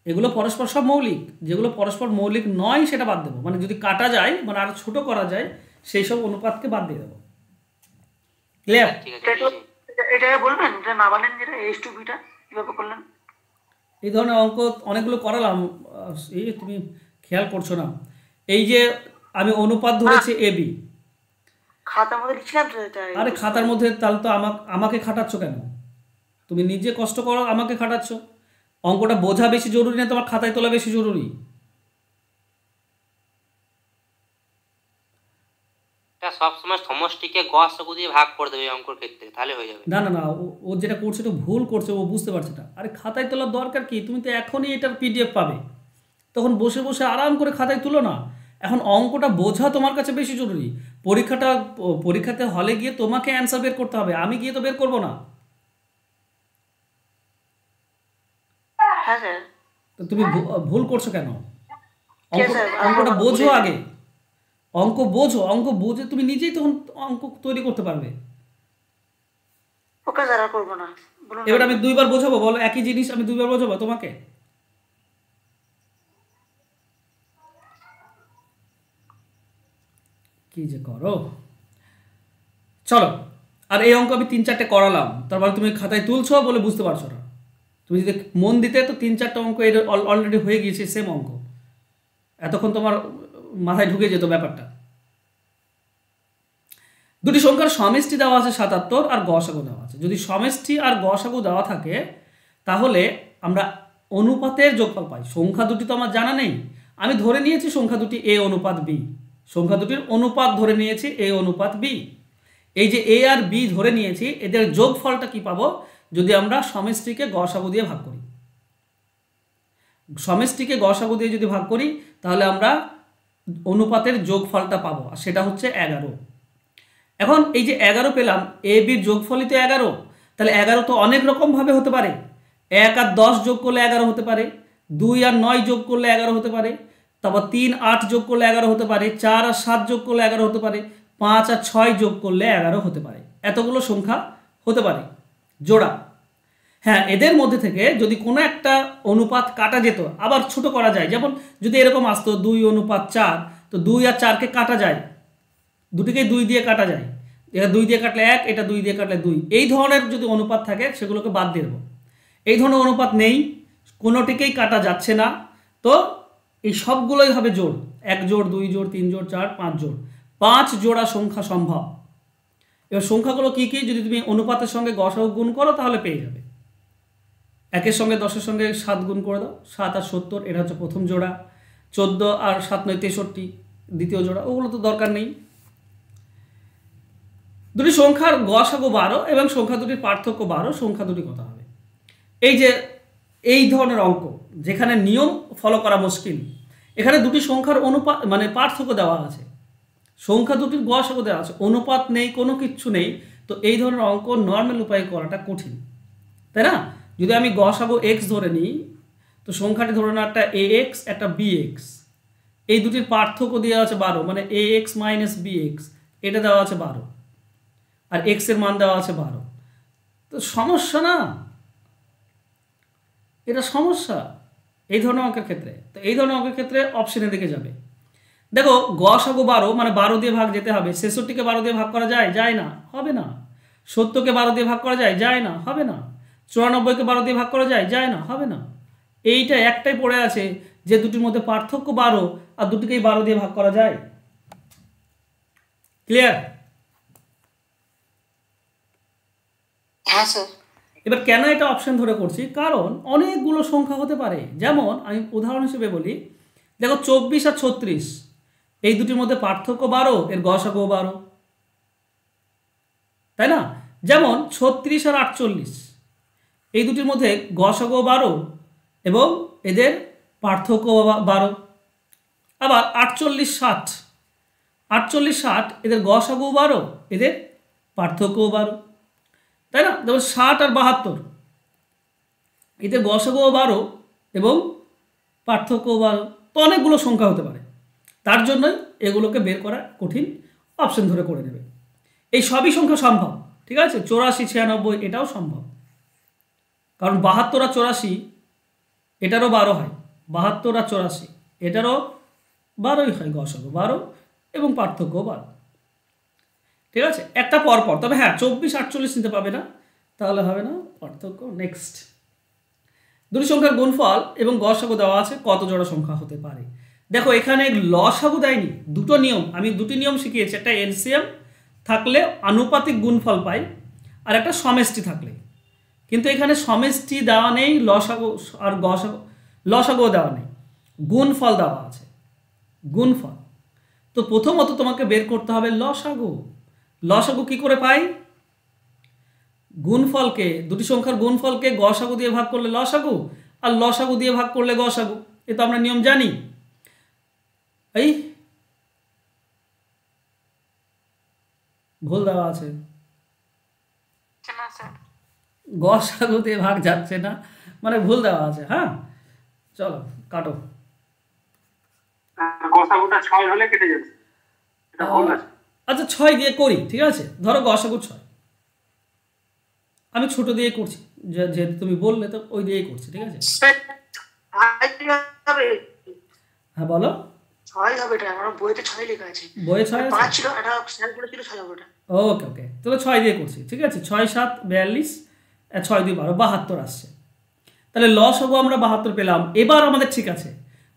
এগুলো পরস্পর সব মৌলিক, যেগুলো পরস্পর মৌলিক নয় সেটা বাদ দেবো। মানে যদি কাটা যায়, মানে আরো ছোট করা যায়, সেই সব অনুপাতকে বাদ দিয়ে দেবো। ক্লিয়ার? ঠিক আছে। এটা বলবেন, এটা না বলেন যেটা H2Bটা কিভাবে করলেন? এই ধরনের অঙ্ক অনেকগুলো করালাম, এই তুমি খেয়াল করছো না। এই যে আমি অনুপাত ধরেছি AB, খাতার মধ্যে লিখছিলাম তো এটা। আরে খাতার মধ্যে, তাহলে তো আমাকে খাটাচ্ছ কেন? তুমি নিজে কষ্ট করো, আমাকে খাটাচ্ছ। অঙ্কটা বোঝা বেশি জরুরি না তোমার খাতায় তোলা বেশি জরুরি? এটা সবসময় সমষ্টিকে গসাগু দিয়ে ভাগ করে দেবে অঙ্কর ক্ষেত্রে, তাহলে হয়ে যাবে। না না না, ও যেটা করছে এটা ভুল করছে, ও বুঝতে পারছে না। আরে খাতায় তোলার দরকার কি? তুমি তো এখনই এটার PDF পাবে, তখন বসে বসে আরাম করে খাতায় তুলো না। এখন অঙ্কটা বোঝা তোমার কাছে বেশি জরুরি। পরীক্ষাতে হলে গিয়ে তোমাকে অ্যান্সার বের করতে হবে, আমি গিয়ে তো বের করবো না। হ্যাঁ স্যার। তো তুমি ভুল করছো কেন? অঙ্কটা বোঝো আগে, অঙ্ক বোঝো, অঙ্ক বুঝে তুমি নিজেই তখন অঙ্ক তৈরি করতে পারবে। ওকে স্যার, আর করবো না। এবার আমি 2বার বোঝাবো, বলো একই জিনিস আমি 2বার বোঝাবো তোমাকে? কি যে করো, চলো। আর এই অঙ্ক আমি 3 4টে করালাম, তার মানে তুমি খাতায় তুলছো বলে বুঝতে পারছো না। তুমি যদি মন দিতে তো 3 4টা অঙ্ক এর অলরেডি হয়ে গিয়েছে, সেম অঙ্ক। এতক্ষণ তোমার মাথায় ঢুকে যেত ব্যাপারটা। দুটি সংখ্যার সমষ্টি দেওয়া আছে 77 আর গসাগু দেওয়া আছে। যদি সমষ্টি আর গসাগু দেওয়া থাকে তাহলে আমরা অনুপাতের যোগফল পাই। সংখ্যা দুটি তো আমার জানা নেই, আমি ধরে নিয়েছি সংখ্যা দুটি A অনুপাত B, সংখ্যা দুটির অনুপাত ধরে নিয়েছি A অনুপাত B। এই যে A আর B ধরে নিয়েছি, এদের যোগফলটা কি পাবো? যদি আমরা সমষ্টিকে গসাগু দিয়ে ভাগ করি, সমষ্টিকে গসাগু দিয়ে যদি ভাগ করি তাহলে আমরা অনুপাতের যোগফলটা পাবো, আর সেটা হচ্ছে 11। এখন এই যে 11 পেলাম, AB এর যোগফলই তো 11, তাহলে 11 তো অনেক রকম ভাবে হতে পারে। 1 আর 10 যোগ করলে 11 হতে পারে, 2 আর 9 যোগ করলে 11 হতে পারে, তারপর 3 8 যোগ করলে 11 হতে পারে, 4 আর 7 যোগ করলে 11 হতে পারে, 5 আর 6 যোগ করলে 11 হতে পারে। এতগুলো সংখ্যা হতে পারে জোড়া। হ্যাঁ, এদের মধ্যে থেকে যদি কোনো একটা অনুপাত কাটা যেত, আবার ছোট করা যায়। যেমন যদি এরকম আসতো 2 অনুপাত 4, তো 2 আর 4কে কাটা যায়, দুটিকে 2 দিয়ে কাটা যায়। এটা 2 দিয়ে কাটলে 1, এটা 2 দিয়ে কাটলে 2। এই ধরনের যদি অনুপাত থাকে সেগুলোকে বাদ দিয়ে দেবো। এই ধরনের অনুপাত নেই, কোনোটিকেই কাটা যাচ্ছে না, তো এই সবগুলোই হবে জোড়। 1 জোড়, 2 জোড়, 3 জোড়, 4 5 জোড়, 5 জোড়া সংখ্যা সম্ভব। এবার সংখ্যাগুলো কি কি যদি তুমি অনুপাতের সঙ্গে গসাগু গুণ করো তাহলে পেয়ে যাবে। 1-এর সঙ্গে 10-এর সঙ্গে 7 গুণ করে দাও, 7 আর 70, এটা হচ্ছে প্রথম জোড়া। 14 আর 7 9 63, দ্বিতীয় জোড়া। ওগুলো তো দরকার নেই। দুটি সংখ্যার গসাগু 12 এবং সংখ্যা দুটির পার্থক্য 12, সংখ্যা দুটি কত হবে? এই যে এই ধরনের অঙ্ক যেখানে নিয়ম ফলো করা মুশকিল, এখানে দুটি সংখ্যার অনুপাত মানে পার্থক্য দেওয়া আছে, সংখ্যা দুটির গসাগু দেওয়া আছে, অনুপাত নেই, কোনো কিচ্ছু নেই, তো এই ধরনের অঙ্ক নর্মাল উপায়ে করাটা কঠিন, তাই না? যদি আমি গসাগু এক্স ধরে নিই, তো সংখ্যাটি ধরে না একটা এ এক্স একটা বি এক্স, এই দুটির পার্থক্য দেওয়া আছে 12, মানে এ এক্স মাইনাস বি এক্স, এটা দেওয়া আছে 12, আর এক্স এর মান দেওয়া আছে 12। তো সমস্যা না, এটা সমস্যা এই ধরনের অঙ্কের ক্ষেত্রে। তো এই ধরনের অঙ্কের ক্ষেত্রে অপশনের দিকে যাবে। দেখো গসাগু 12, মানে 12 দিয়ে ভাগ যেতে হবে। 66কে 12 দিয়ে ভাগ করা যায়? যায় না, হবে না। 70কে 12 দিয়ে ভাগ করা যায়? যায় না, হবে না। 94কে 12 দিয়ে ভাগ করা যায়? যায় না, হবে না। এইটা একটাই পড়ে আছে যে দুটির মধ্যে পার্থক্য 12 আর দুটিকেই 12 দিয়ে ভাগ করা যায়। ক্লিয়ার? হ্যাঁ স্যার। এবার কেন এটা অপশন ধরে করছি, কারণ অনেকগুলো সংখ্যা হতে পারে। যেমন আমি উদাহরণ হিসেবে বলি, দেখো 24 আর 36 এই দুটির মধ্যে পার্থক্য 12, এর গসাগু 12, তাই না? যেমন 36 আর 48 এই দুটির মধ্যে গসাগু 12 এবং এদের পার্থক্য 12। আবার 48 60 এদের গসাগু 12, এদের পার্থক্য 12, তাই না? যেমন 60 আর 72 এদের গসাগু 12 এবং পার্থক্য 12। তো অনেকগুলো সংখ্যা হতে পারে, তার জন্যই এগুলোকে বের করা কঠিন, অপশন ধরে করে নেবে। এই সবই সংখ্যা সম্ভব, ঠিক আছে? 84 96 এটাও সম্ভব, কারণ 72 আর 84 এটারও 12 হয়, 72 আর 84 এটারও 12ই হয়, গসাগু 12 এবং পার্থক্য 12। ঠিক আছে, একটা পরপর। তবে হ্যাঁ 24 48 নিতে পাবে না, তাহলে হবে না, পার্থক্য। নেক্সট, দুটি সংখ্যার গুণফল এবং গসাগু দেওয়া আছে, কত জোড়া সংখ্যা হতে পারে। দেখো এখানে লসাগু দেয়নি, দুটো নিয়ম, আমি দুটি নিয়ম শিখিয়েছি। একটা এলসিএম থাকলে আনুপাতিক গুণফল পাই, আর একটা সমষ্টি থাকলে। কিন্তু এখানে সমষ্টি দেওয়া নেই, লসাগু আর লসাগুও দেওয়া নেই, গুণফল দেওয়া আছে, গুণফল। তো প্রথমত তোমাকে বের করতে হবে লসাগু। লসাগু কি করে পাই? গুণফলকে, দুটি সংখ্যার গুণফলকে গসাগু দিয়ে ভাগ করলে লসাগু, আর লসাগু দিয়ে ভাগ করলে গসাগু। এ তো আমরা নিয়ম জানি। এই ভুল দেওয়া আছে, গসাগু দিয়ে ভাগ যাচ্ছে না, মানে ভুল দেওয়া আছে। হ্যাঁ চলো কাটো। গসাগুটা 6 হলে কেটে যাবে, এটা ভুল আছে। আচ্ছা 6 দিয়ে করি, ঠিক আছে? ধরো গসাগু 6, আমি ছোট দিয়ে করছি, যেহেতু তুমি বললে তো ওই দিয়েই করছি, ঠিক আছে? হ্যাঁ বলো। 6 হবে, এটা আমার বইতে 6 লেখা আছে। বইয়ে 6 আছে? 5 ছিল, এটা স্যার বলেছিল 6 হবে। এটা ওকে ওকে, তাহলে 6 দিয়ে করছি, ঠিক আছে? 6 7 42, 6 2 12, 72 আসছে। তাহলে লসাগু আমরা 72 পেলাম। এবার আমাদের ঠিক আছে,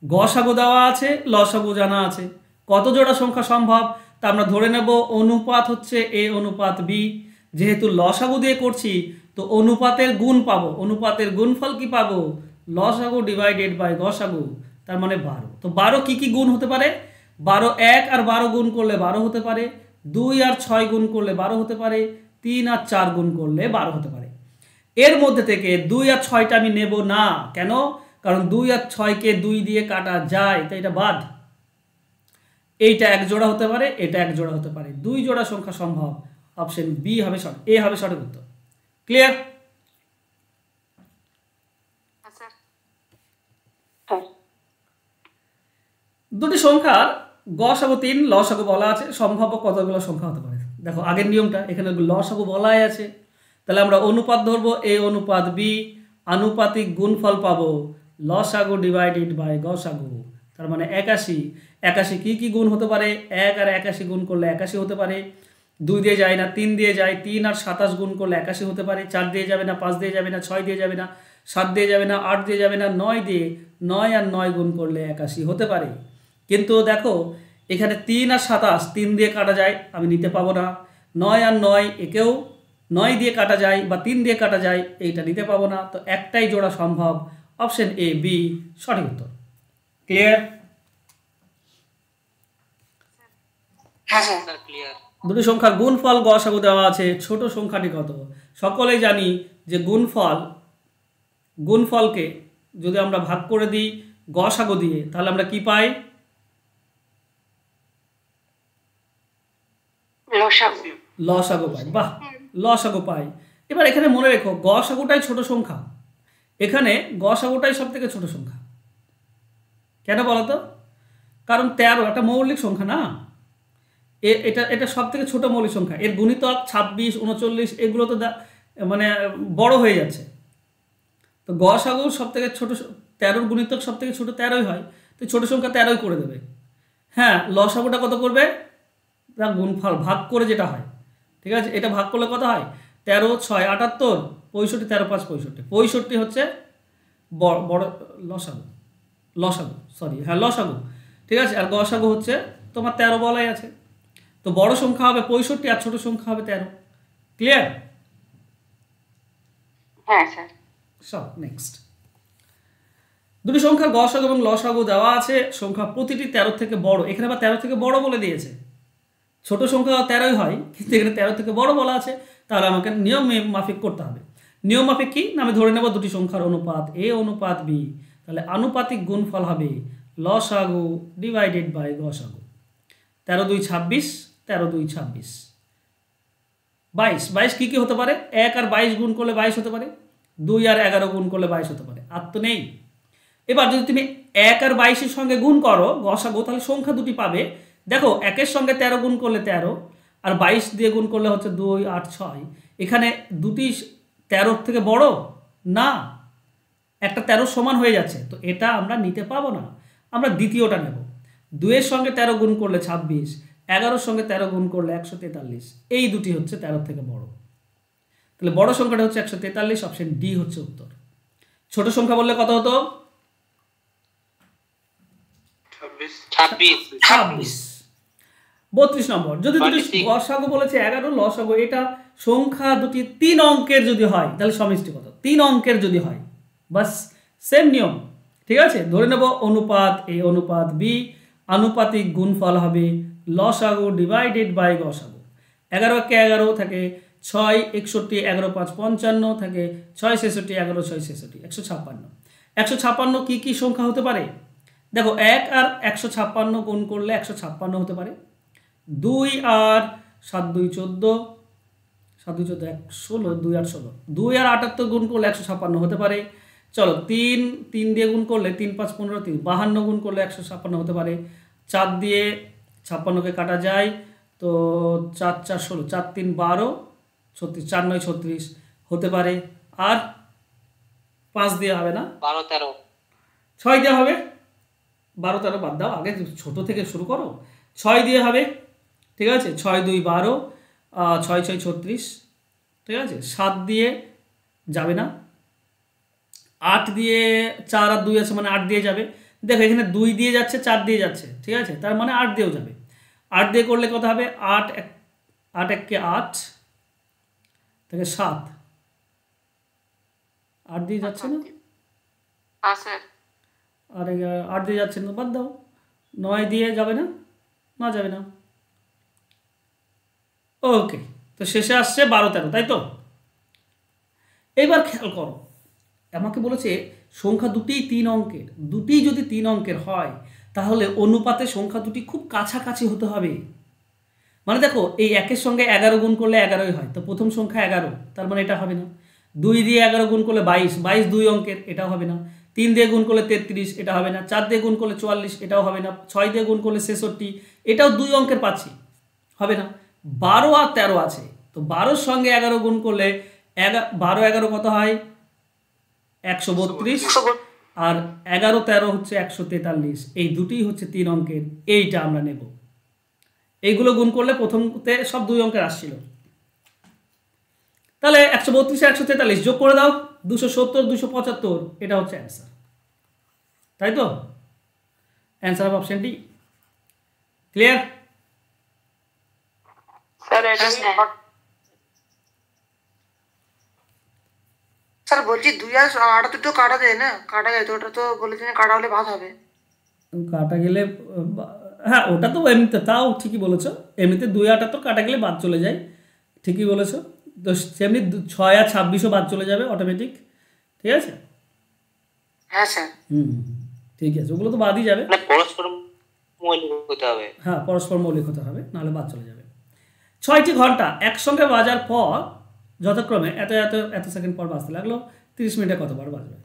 গসাগু দেওয়া আছে, লসাগু জানা আছে, কত জোড়া সংখ্যা সম্ভব তা আমরা ধরে নেব। অনুপাত হচ্ছে এ অনুপাত বি, যেহেতু লসাগু দিয়ে করছি তো অনুপাতের গুণ পাবো। অনুপাতের গুণফল কি পাবো? লসাগু ডিভাইডেড বাই গসাগু, তার মানে 12। তো 12 কি কি গুণ হতে পারে? 12 1 আর 12 গুণ করলে 12 হতে পারে, 2 আর 6 গুণ করলে 12 হতে পারে, 3 আর 4 গুণ করলে 12 হতে পারে। এর মধ্যে থেকে 2 আর 6টা আমি নেব না। কেন? কারণ 2 আর 6কে 2 দিয়ে কাটা যায়, তাই এটা বাদ। এইটা এক জোড়া হতে পারে, এটা এক জোড়া হতে পারে, 2 জোড়া সংখ্যা সম্ভব। অপশন বি হবে সঠিক, এ হবে সঠিক উত্তর। ক্লিয়ার? দুটি সংখ্যার গসাগু 3, লসাগু বলা আছে, সম্ভাব্য কতগুলো সংখ্যা হতে পারে। দেখো আগের নিয়মটা, এখানে লসাগু বলাই আছে, তাহলে আমরা অনুপাত ধরবো এ অনুপাত বি, আনুপাতিক গুণফল পাবো লসাগু ডিভাইডেড বাই গসাগু, তার মানে 81। 81 কি কি গুণ হতে পারে? 1 আর 81 গুণ করলে 81 হতে পারে, 2 দিয়ে যায় না, 3 দিয়ে যায়, 3 আর 27 গুণ করলে 81 হতে পারে, 4 দিয়ে যাবে না, 5 দিয়ে যাবে না, 6 দিয়ে যাবে না, 7 দিয়ে যাবে না, 8 দিয়ে যাবে না, 9 দিয়ে, 9 আর 9 গুণ করলে 81 হতে পারে। কিন্তু দেখো এখানে 3 আর 27 3 দিয়ে কাটা যায়, আমি নিতে পাবো না। 9 আর 9 একেও 9 দিয়ে কাটা যায় বা 3 দিয়ে কাটা যায়, এইটা নিতে পাবো না। তো একটাই জোড়া সম্ভব, অপশন এ বি সঠিক উত্তর। ক্লিয়ার? হ্যাঁ স্যার। Sir clear. দুটি সংখ্যার গুণফল গসাগু দেওয়া আছে, ছোট সংখ্যাটি কত? সকলেই জানি যে গুণফলকে যদি আমরা ভাগ করে দিই গসাগু দিয়ে, তাহলে আমরা কি পাই? লসাগু। লসাগু পাই। বাহ, লসাগু পাই। এবার এখানে মনে রেখো গসাগুটাই ছোট সংখ্যা, এখানে গসাগুটাই সব থেকে ছোট সংখ্যা। কেন বলো তো? কারণ 13 একটা মৌলিক সংখ্যা না, এটা এটা সব থেকে ছোট মৌলিক সংখ্যা। এর গুণিতক 26, 39 এগুলো তো মানে বড় হয়ে যাচ্ছে। তো গসাগু সব থেকে ছোট, 13 গুণিতক সব থেকে ছোট 13ই হয়, তো ছোট সংখ্যা 13ই করে দেবে। হ্যাঁ, লসাগুটা কত করবে? তার গুণফল ভাগ করে যেটা হয়, ঠিক আছে, এটা ভাগ করলে কত হয়? 13 6 78, 65 13 5 65, 65 হচ্ছে বড় লসাগু, লসাগু সরি হ্যাঁ লসাগু, ঠিক আছে। আর গসাগু হচ্ছে তোমার 13 বলাই আছে, তো বড় সংখ্যা হবে 65 আর ছোট সংখ্যা হবে 13। ক্লিয়ার? হ্যাঁ স্যার। সব নেক্সট। দুটি সংখ্যার গসাগু এবং লসাগু দেওয়া আছে, সংখ্যা প্রতিটি 13 থেকে বড়। এখানে আবার 13 থেকে বড় বলে দিয়েছে, ছোট সংখ্যা 13ই হয়, কিন্তু এখানে 13 থেকে বড় বলা আছে, তাহলে আমাকে নিয়ম মাফিক করতে হবে। নিয়ম মাফিক কি না, আমি ধরে নেব দুটি সংখ্যার অনুপাত এ অনুপাত বি, তাহলে আনুপাতিক গুণফল হবে লসাগু ডিভাইডেড বাই গসাগু। 13 2 26, 13 2 26, 22। 22 কি কি হতে পারে? 1 আর 22 গুণ করলে 22 হতে পারে, 2 আর 11 গুণ করলে 22 হতে পারে, আর তো নেই। এবার যদি তুমি 1 আর 22-এর সঙ্গে গুণ করো গসাগু, তাহলে সংখ্যা দুটি পাবে। দেখো 1-এর সঙ্গে 13 গুণ করলে 13, আর 22 দিয়ে গুণ করলে হচ্ছে 2 8 6। এখানে দুটি 13 থেকে বড় না, একটা 13 সমান হয়ে যাচ্ছে, তো এটা আমরা নিতে পাবো না, আমরা দ্বিতীয়টা নেব। 2-এর সঙ্গে 13 গুণ করলে 26, 11-এর সঙ্গে 13 গুণ করলে 143, এই দুটি হচ্ছে 13 থেকে বড়। তাহলে বড় সংখ্যাটা হচ্ছে 143, অপশন ডি হচ্ছে উত্তর। ছোট সংখ্যা বললে কত হতো? 26। 32 নম্বর। যদি দুটি গসাগু বলেছে 11, লসাগু, এটা সংখ্যা দুটি 3 অঙ্কের যদি হয়, তাহলে সমষ্টি কত? 3 অঙ্কের যদি হয়, বাস সেম নিয়ম, ঠিক আছে। ধরে নেব অনুপাত এ অনুপাত বি, আনুপাতিক গুণফল হবে লসাগু ডিভাইডেড বাই গসাগু। 11 কে 11 থাকে, 6 61, 11 5 55 থাকে, 6 66, 11 6 66, 156। 156 কি কি সংখ্যা হতে পারে? দেখো 1 আর 156 গুণ করলে 156 হতে পারে, 2 আর 7 2 14, 7 2 14 16, 2 8 16, 2 আর 78 গুণ করলে 156 হতে পারে। চলো 3 দিয়ে গুণ করলে 3 5 15, 52 গুণ করলে 156 হতে পারে। 4 দিয়ে 56কে কাটা যায়, তো 4 4 16, 4 3 12, 36, 4 9 36 হতে পারে। আর 5 দিয়ে হবে না, 12 13, 6 দিয়ে হবে। 12 13 বাদ দাও, আগে ছোট থেকে শুরু করো। 6 দিয়ে হবে, ঠিক আছে, 6 2 12, 6 6 36, ঠিক আছে। 7 দিয়ে যাবে না, 8 দিয়ে 4 আর 2 আছে, মানে 8 দিয়ে যাবে। দেখো এখানে 2 দিয়ে যাচ্ছে, 4 দিয়ে যাচ্ছে, ঠিক আছে, তার মানে 8 দিয়েও যাবে। 8 দিয়ে করলে কত হবে? 8 1 কে 8 থেকে 7, 8 দিয়ে যাচ্ছে না, হ্যাঁ স্যার। আর 8 দিয়ে যাচ্ছে না, বাদ দাও। 9 দিয়ে যাবে না, না যাবে না। ওকে, তো শেষে আসছে 12 13, তাই তো? এইবার খেয়াল করো, আমাকে বলেছে সংখ্যা দুটি 3 অঙ্কের, দুটি যদি 3 অঙ্কের হয় তাহলে অনুপাতে সংখ্যা দুটি খুব কাছাকাছি হতে হবে। মানে দেখো এই 1-এর সঙ্গে 11 গুণ করলে 11ই হয়, তো প্রথম সংখ্যা 11, তার মানে এটা হবে না। 2 দিয়ে 11 গুণ করলে 22, 22 2 অঙ্কের, এটাও হবে না। 3 দিয়ে গুণ করলে 33, এটা হবে না। 4 দিয়ে গুণ করলে 44, এটাও হবে না। 6 দিয়ে গুণ করলে 66, এটাও 2 অঙ্কের পাচ্ছি, হবে না। 12 আর 13 আছে, তো 12-র সঙ্গে 11 গুণ করলে 12 11 কত হয়? 132, আর 11 13 হচ্ছে 143, এই দুটিই হচ্ছে 3 অঙ্কের, এইটা আমরা নেব। এইগুলো গুণ করলে প্রথমতে সব 2 অঙ্কের আসছিল, তাহলে 132 আর 143 যোগ করে দাও, 270 275, এটা হচ্ছে অ্যান্সার, তাই তো? Answer of option D. Clear? Sir এটা স্যার বলছি 2 আর 8 তো কাটা যায় না, কাটা যায় তো, ওটা তো বলেছেন কাটা হলে ভাগ হবে। কাটা গেলে হ্যাঁ, ওটা তো এমনিতে, তাও ঠিকই বলেছো, এমনিতে 2 আর 8 কাটা গেলে বাদ চলে যায়, ঠিকই বলেছো। তো সেমনি 6 আর 26ও বাদ চলে যাবে অটোমেটিক, ঠিক আছে? হ্যাঁ স্যার। ঠিক আছে, ওগুলো তো বাদই যাবে, মানে পরস্পর মৌলিক হতে হবে। হ্যাঁ পরস্পর মৌলিক হতে হবে, নাহলে বাদ চলে যাবে। 6টি ঘন্টা একসঙ্গে বাজার পর যথাক্রমে এত এত এত সেকেন্ড পর বাজতে লাগলো, 30 মিনিটে কতবার বাজবে?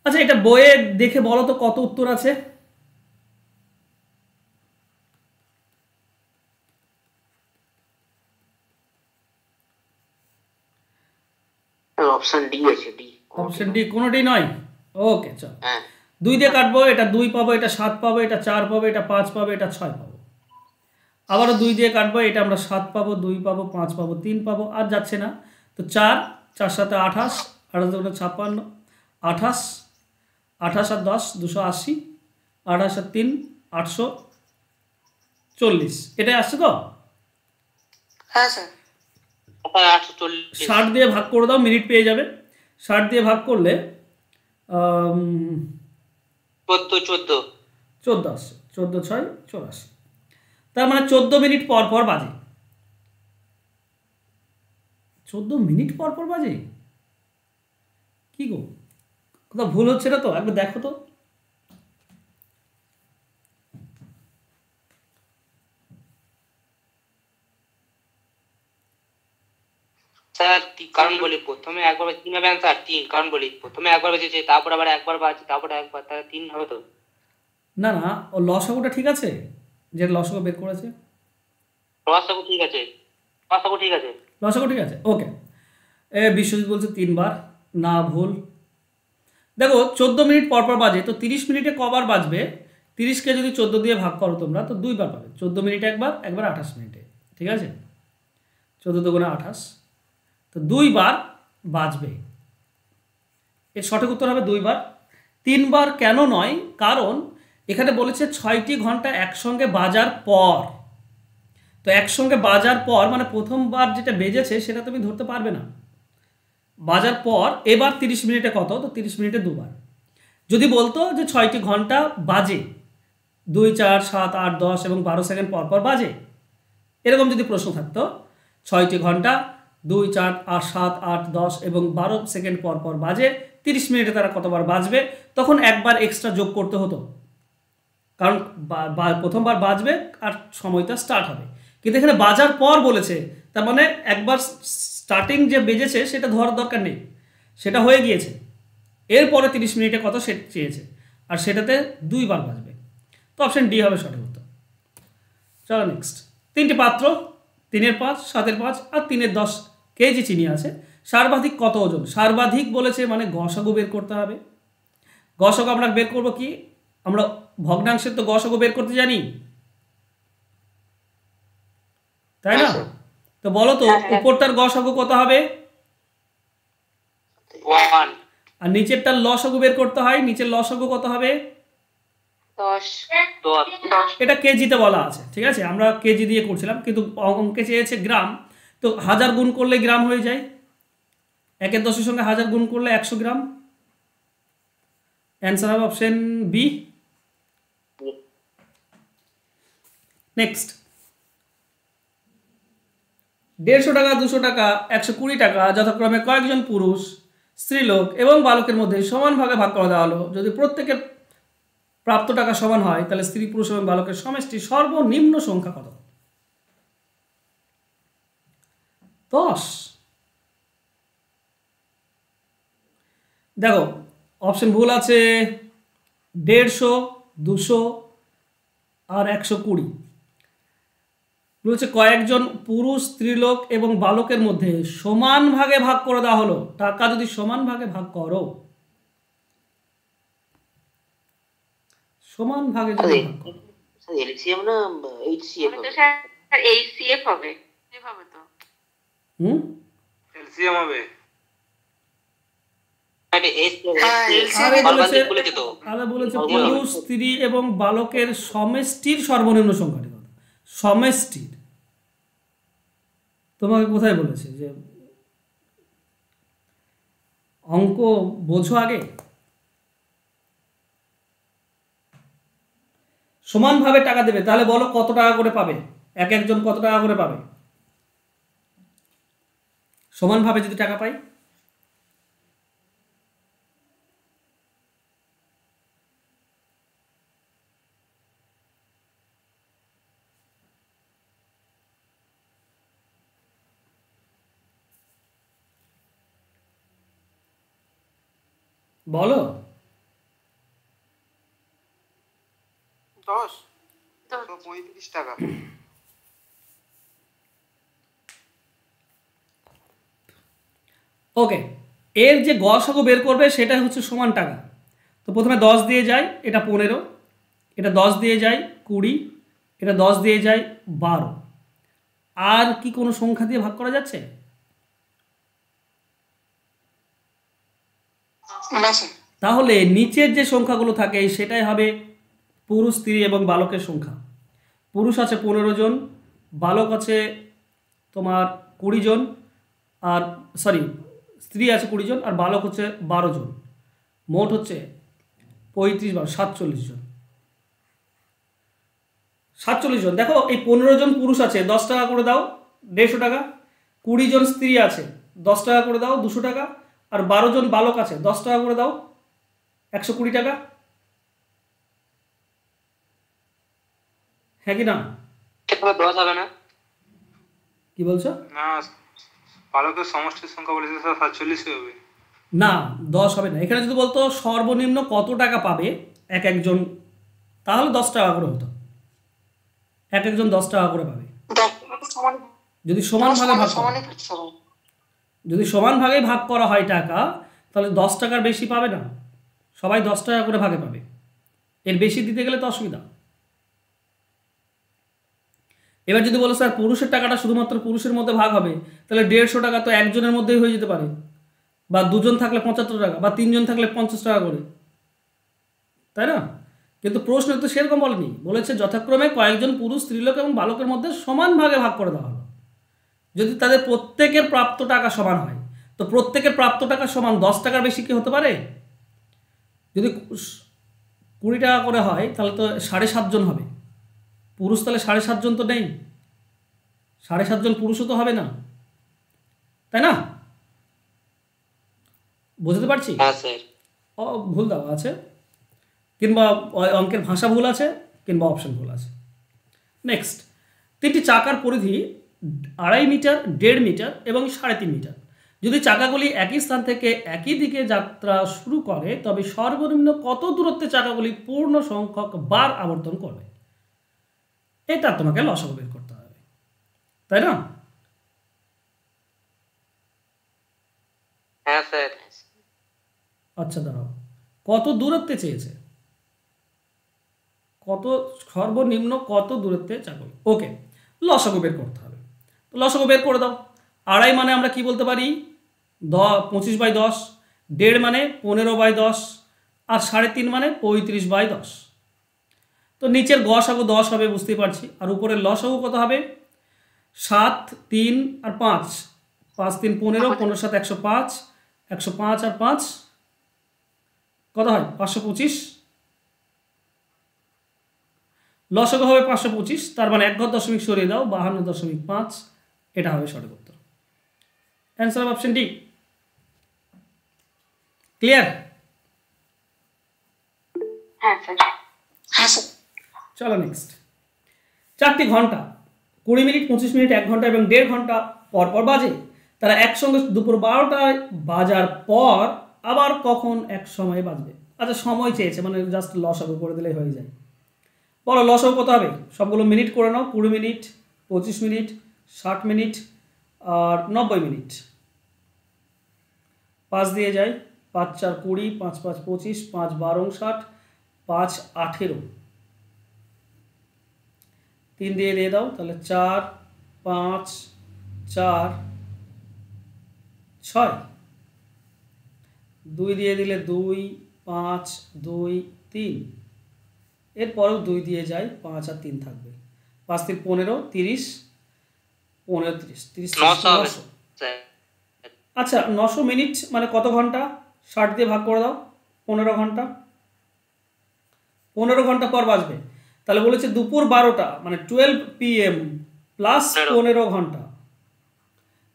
আচ্ছা, এটা বইয়ে দেখে বলো তো কত উত্তর আছে? অপশন ডি আছে, ডি। অপশন ডি কোনোটি নয়? ওকে, চল। হ্যাঁ 2 দিয়ে কাটবো, এটা 2 পাবো, এটা 7 পাবো, এটা 4 পাবো, এটা 5 পাবো, এটা 6 পাবো। আবারও 2 দিয়ে কাটবো, এটা আমরা 7 পাবো, 2 পাবো, 5 পাবো, 3 পাবো, আর যাচ্ছে না। তো 4, 4 7 28, 28 2 56, 28, 28 আর 10 280, 28 আর 3 840। এটাই আসছে তো? হ্যাঁ স্যার। 840। 60 দিয়ে ভাগ করে দাও, মিনিট পেয়ে যাবে। 60 দিয়ে ভাগ করলে 14 14 আসছে, 14 6 84। তার মানে 14 মিনিট পর পর বাজে। 14 মিনিট পর পর বাজে? কি গো, কোথাও ভুল হচ্ছে না তো? একবার দেখো তো। স্যার কারণ বলি, প্রথমে একবার 3 হবে অ্যান্সার 3, কারণ বলি প্রথমে একবার বেজেছে, তারপর আবার একবার বাজছে, তারপরে একবার, তাহলে 3 হবে তো। না না, ও লসাগুটা ঠিক আছে, যে লসাগু বের করেছে। লসাগু ঠিক আছে, লসাগু ঠিক আছে। লসাগু ঠিক আছে, ওকে। বিশ্বজিৎ বলছে 3 বার, না ভুল। দেখো 14 মিনিট পর পর বাজে, তো 30 মিনিটে কবার বাজবে? 30কে যদি 14 দিয়ে ভাগ করো তোমরা, তো 2 বার পাবে। 14 মিনিটে একবার, একবার 28 মিনিটে, ঠিক আছে? 14 দুগুণে 28, তো 2 বার বাজবে। এর সঠিক উত্তর হবে 2 বার। 3 বার কেন নয়? কারণ এখানে বলেছে 6টি ঘন্টা একসঙ্গে বাজার পর। তো একসঙ্গে বাজার পর মানে প্রথমবার যেটা বেজেছে সেটা তুমি ধরতে পারবে না। বাজার পর এবার 30 মিনিটে কত? তো 30 মিনিটে 2 বার। যদি বলতো যে 6টি ঘন্টা বাজে, 2 4 7 8 10 এবং 12 সেকেন্ড পর পর বাজে, এরকম যদি প্রশ্ন থাকতো, 6টি ঘন্টা 2 4 8 7 8 10 এবং 12 সেকেন্ড পর পর বাজে, 30 মিনিটে তারা কতবার বাজবে, তখন একবার এক্সট্রা যোগ করতে হতো, কারণ প্রথমবার বাজবে আর সময়টা স্টার্ট হবে। কিন্তু এখানে বাজার পর বলেছে, তার মানে একবার স্টার্টিং যে বেজেছে সেটা ধরার দরকার নেই, সেটা হয়ে গিয়েছে। এরপরে 30 মিনিটে কত সে চেয়েছে, আর সেটাতে 2 বার বাজবে। তো অপশন ডি হবে সঠিক উত্তর। চলো নেক্সট। 3টি পাত্র, 3-এর 5, 7-এর 5 আর 3-এর 10 কেজি চিনি আছে। সর্বাধিক কত ওজন? সর্বাধিক বলেছে মানে গসাগু বের করতে হবে। গসাগু আমরা বের করব কি? আমরা ভগ্নাংশের তো গসাগু বের করতে জানি, তাই না? তো বলো তো উপরটার গসাগু কত হবে? 1। আর নিচেরটার লসাগু বের করতে হয়, নিচের লসাগু কত হবে? 10 এটা কেজিতে বলা আছে, ঠিক আছে? আমরা কেজি দিয়ে করছিলাম, কিন্তু অঙ্কে চেয়েছে গ্রাম। তো 1000 গুণ করলে গ্রাম হয়ে যায়, 1-এর 10-এর সঙ্গে 1000 গুণ করলে 100 গ্রাম। অ্যান্সার হবে অপশন বি। নেক্সট। 150 টাকা, 200 টাকা, 120 টাকা যথাক্রমে কয়েকজন পুরুষ, স্ত্রীলোক এবং বালকের মধ্যে সমান ভাগে ভাগ করে দেওয়া হলো। যদি প্রত্যেকের প্রাপ্ত টাকা সমান হয়, তাহলে স্ত্রী পুরুষ এবং বালকের সমষ্টি সর্বনিম্ন সংখ্যা কত? 10। দেখো অপশন ভুল আছে, 150, 200 আর 120। বলছে কয়েকজন পুরুষ, স্ত্রীলোক এবং বালকের মধ্যে সমান ভাগে ভাগ করে দেওয়া হলো। টাকা যদি সমান ভাগে ভাগ করো, সমান ভাগে যদি ভাগ করো, স্যার এলসিএম না এইচসিএফ তো হবে? স্যার এইচসিএফ হবে, এভাবে তো এলসিএম হবে। আরে বলেছে পুরুষ, স্ত্রী এবং বালকের সমষ্টির সর্বনিম্ন সংখ্যাটি কত? সমষ্টির তোমাকে কোথায় বলেছে যে অঙ্ক বোঝো আগে? সমানভাবে টাকা দেবে, তাহলে বলো কত টাকা করে পাবে? একজন কত টাকা করে পাবে সমানভাবে যদি টাকা পাই? বলো। 10 35 টাকা। ওকে, এর যে গসাগু বের করবে সেটা হচ্ছে সমান টাকা। তো প্রথমে 10 দিয়ে যায়, এটা 15, এটা 10 দিয়ে যায় 20, এটা 10 দিয়ে যায় 12। আর কি কোনো সংখ্যা দিয়ে ভাগ করা যাচ্ছে? না স্যার। তাহলে নিচের যে সংখ্যাগুলো থাকে সেটাই হবে পুরুষ, স্ত্রী এবং বালকের সংখ্যা। পুরুষ আছে 15 জন, বালক আছে তোমার 20 জন, আর সরি স্ত্রী আছে 20 জন, আর বালক হচ্ছে 12 জন। মোট হচ্ছে 35 বার 47 জন। 47 জন। দেখো এই 15 জন পুরুষ আছে, 10 টাকা করে দাও 150 টাকা। 20 জন স্ত্রী আছে, 10 টাকা করে দাও 200 টাকা। আর 12 জন বালক আছে, 10 টাকা করে দাও 120 টাকা। হ্যাঁ কি না? 10 হবে না? কি বলছো? না, বালকের সমষ্টির সংখ্যা বলেছে স্যার 47 হবে। না, 10 হবে না। এখানে যদি বলতো সর্বনিম্ন কত টাকা পাবে এক একজন, তাহলে 10 টাকা করে হতো। এক একজন 10 টাকা করে পাবে। যদি সমান ভাগে ভাগ যদি সমান ভাগে ভাগ করা হয় টাকা, তাহলে 10 টাকার বেশি পাবে না, সবাই 10 টাকা করে ভাগে পাবে। এর বেশি দিতে গেলে তো অসুবিধা। এবার যদি বলো স্যার পুরুষের টাকাটা শুধুমাত্র পুরুষের মধ্যে ভাগ হবে, তাহলে 150 টাকা তো একজনের মধ্যেই হয়ে যেতে পারে, বা দুজন থাকলে 75 টাকা, বা 3 জন থাকলে 50 টাকা করে, তাই না? কিন্তু প্রশ্ন তো সেরকম বলেনি, বলেছে যথাক্রমে কয়েকজন পুরুষ, স্ত্রীলোক এবং বালকের মধ্যে সমান ভাগে ভাগ করে দেওয়া হলো। যদি তাদের প্রত্যেকের প্রাপ্ত টাকা সমান হয়, তো প্রত্যেকের প্রাপ্ত টাকা সমান 10 টাকার বেশি কি হতে পারে? যদি 20 টাকা করে হয় তাহলে তো 7.5 জন হবে পুরুষ, তাহলে 7.5 জন তো নেই, 7.5 জন পুরুষও তো হবে না, তাই না? বুঝতে পারছি? হ্যাঁ স্যার। ভুল দেওয়া আছে, কিংবা অঙ্কের ভাষা ভুল আছে, কিংবা অপশন ভুল আছে। নেক্সট, 3টি চাকার পরিধি 2.5 মিটার, 1.5 মিটার এবং 3.5 মিটার। যদি চাকাগুলি একই স্থান থেকে একই দিকে যাত্রা শুরু করে, তবে সর্বনিম্ন কত দূরত্বে চাকাগুলি পূর্ণ সংখ্যক বার আবর্তন করবে? এটা তোমাকে লসাগু বের করতে হবে, তাই না? হ্যাঁ স্যার। আচ্ছা দাঁড়াও, কত দূরত্বে চেয়েছে, কত সর্বনিম্ন কত দূরত্বে চাকাগুলি। ওকে, লসাগু বের করতে হবে। তো লসাগু বের করে দাও। 2.5 মানে আমরা কি বলতে পারি? 25/10। 1.5 মানে 15/10। আর 3.5 মানে 35/10। তো নিচের গসাগু 10 হবে, বুঝতেই পারছি। আর উপরের লসাগু কত হবে? 7, 3 আর 5। 5 3 15, 15 7 105, 105 আর 5 কত হয়? 525। লসাগু হবে 525, তার মানে 1 ঘর দশমিক সরিয়ে দাও, 52.5। এটা হবে সঠিক উত্তর। Answer of option D. Clear? হ্যাঁ স্যার। চলো নেক্সট। 4টি ঘন্টা 20 মিনিট, 25 মিনিট, 1 ঘন্টা এবং 1.5 ঘন্টা পর পর বাজে। তারা একসঙ্গে দুপুর 12টায় বাজার পর আবার কখন এক সময়ে বাজবে? আচ্ছা, সময় চেয়েছে, মানে জাস্ট লসাগু করে দিলেই হয়ে যায়। বলো লসাগু কত হবে? সবগুলো মিনিট করে নাও। 20 মিনিট, 25 মিনিট, 60 মিনিট আর 90 মিনিট। 5 দিয়ে যায়, 5 4 20, 5 5 25, 5 12 60, 5 18। 3 দিয়ে দাও, তাহলে 4 5 4 6। 2 দিয়ে দিলে 2 5 2 3। এরপরেও 2 দিয়ে যায়, 5 আর 3 থাকবে। 5 3 15, 30, 15 30, 30 900। আচ্ছা, 900 মিনিট মানে কত ঘন্টা? 60 দিয়ে ভাগ করে দাও, 15 ঘন্টা। 15 ঘন্টা পর বাজবে, তাহলে বলেছে দুপুর 12টা মানে 12 PM প্লাস 15 ঘন্টা।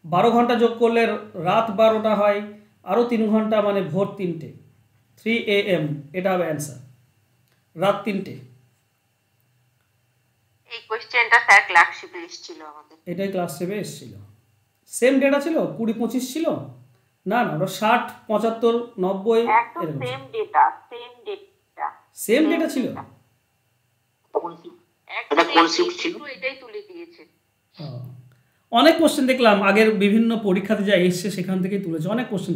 12 ঘন্টা যোগ করলে রাত 12টা হয়, আরও 3 ঘন্টা মানে ভোর 3টে, 3 AM। এটা হবে অ্যান্সার, রাত 3টে। এই কোশ্চেনটা স্যার ক্লার্কশিপে এসেছিল আমাদের। এটাই ক্লাস 7 এসেছিল। সেম ডেটা ছিল, 20 25 ছিল, না না, ওটা 60, 75, 90 একদম এরকম same data, same data, same data ছিল। এটা কোন শিফট ছিল? এটাই তুলে দিয়েছে। অনেক কোশ্চেন দেখলাম আগের বিভিন্ন পরীক্ষাতে যা এসছে সেখান থেকেই তুলেছে, অনেক কোশ্চেন।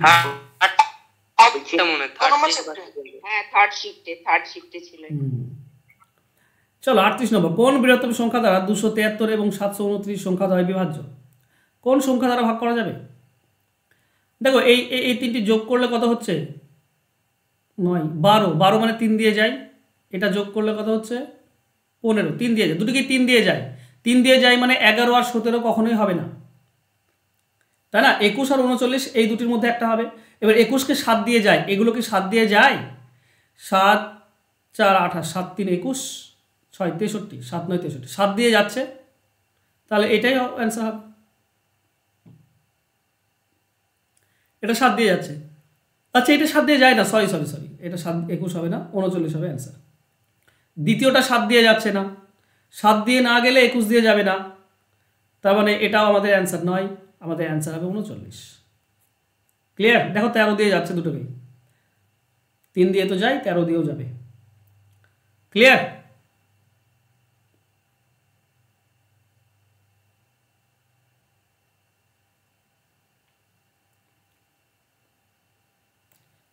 হ্যাঁ থার্ড শিফটে ছিল। চলো 38 নম্বর, কোন বৃহত্তম সংখ্যা দ্বারা 273 এবং 729 সংখ্যা দ্বয় বিভাজ্য? কোন সংখ্যা দ্বারা ভাগ করা যাবে? দেখো এই এই তিনটি যোগ করলে কত হচ্ছে? 9, 12, 12 মানে 3 দিয়ে যায়, এটা যোগ করলে কত হচ্ছে? 15, 3 দিয়ে যায়, দুটোকে 3 দিয়ে যায়, 3 দিয়ে যায় মানে 11 আর 17 কখনোই হবে না, তাই না? 21 আর 39 এই দুটির মধ্যে একটা হবে। এবার 21কে 7 দিয়ে যায়, এগুলো কি 7 দিয়ে যায়? 7, 4, 28, 7, 3, 21, 6, 63, 7, 9, 63, 7 দিয়ে যাচ্ছে, তাহলে এটাই অ্যান্সার হবে। এটা 7 দিয়ে যাচ্ছে, আচ্ছা এটা 7 দিয়ে যায় না, সরি, এটা 7, 21 হবে না, 39 হবে অ্যান্সার। দ্বিতীয়টা 7 দিয়ে যাচ্ছে না, 7 দিয়ে না গেলে 21 দিয়ে যাবে না, তার মানে এটাও আমাদের অ্যান্সার নয়, আমাদের অ্যান্সার হবে 39। ক্লিয়ার? দেখো 13 দিয়ে যাচ্ছে দুটোকেই, 3 দিয়ে তো যায়, 13 দিয়েও যাবে। ক্লিয়ার?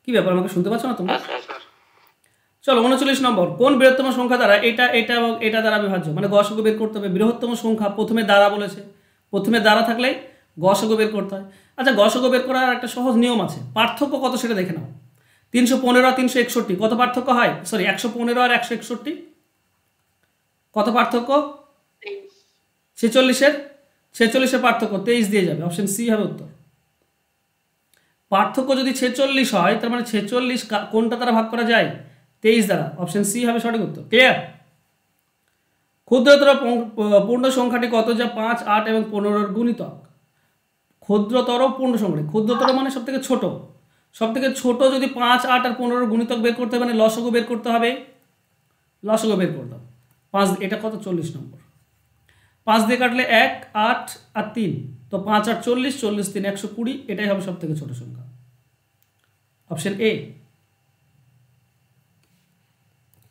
কি ব্যাপার, আমাকে শুনতে পাচ্ছ না তোমরা? চলো 39 নম্বর, কোন বৃহত্তম সংখ্যা দ্বারা এটা এবং এটা দ্বারা বিভাজ্য? মানে গসগ বের করতে হবে। বৃহত্তম সংখ্যা প্রথমে দ্বারা বলেছে, প্রথমে দ্বারা থাকলে গসগ বের করতে হয়। আচ্ছা গসগ বের করার একটা সহজ নিয়ম আছে, পার্থক্য কত সেটা দেখে নাও। 315 আর 361 কত পার্থক্য হয়? সরি 115 আর 161 কত পার্থক্য? 46 পার্থক্য 23 দিয়ে যাবে, অপশন সি হবে উত্তর। পার্থক্য যদি 46 হয় তার মানে 46 কোনটা দ্বারা ভাগ করা যায়? 23 দ্বারা, অপশন সি হবে সঠিক উত্তর। ক্লিয়ার? ক্ষুদ্রতর পূর্ণ সংখ্যাটি কত যা 5, 8 এবং 15 গুণিতক? ক্ষুদ্রতর পূর্ণ সংখ্যাটি, ক্ষুদ্রতর মানে সব থেকে ছোট, সব থেকে ছোট যদি 5, 8 আর 15 গুণিতক বের করতে হবে, মানে লসগু বের করতে হবে, লসগু বের করতে হবে। 5, এটা কত? 40 নম্বর। 5 দিয়ে কাটলে 1, 8 আর 3, তো 5 আর 40, 40, 3, 120, এটাই হবে সব থেকে ছোট সংখ্যা, অপশন এ।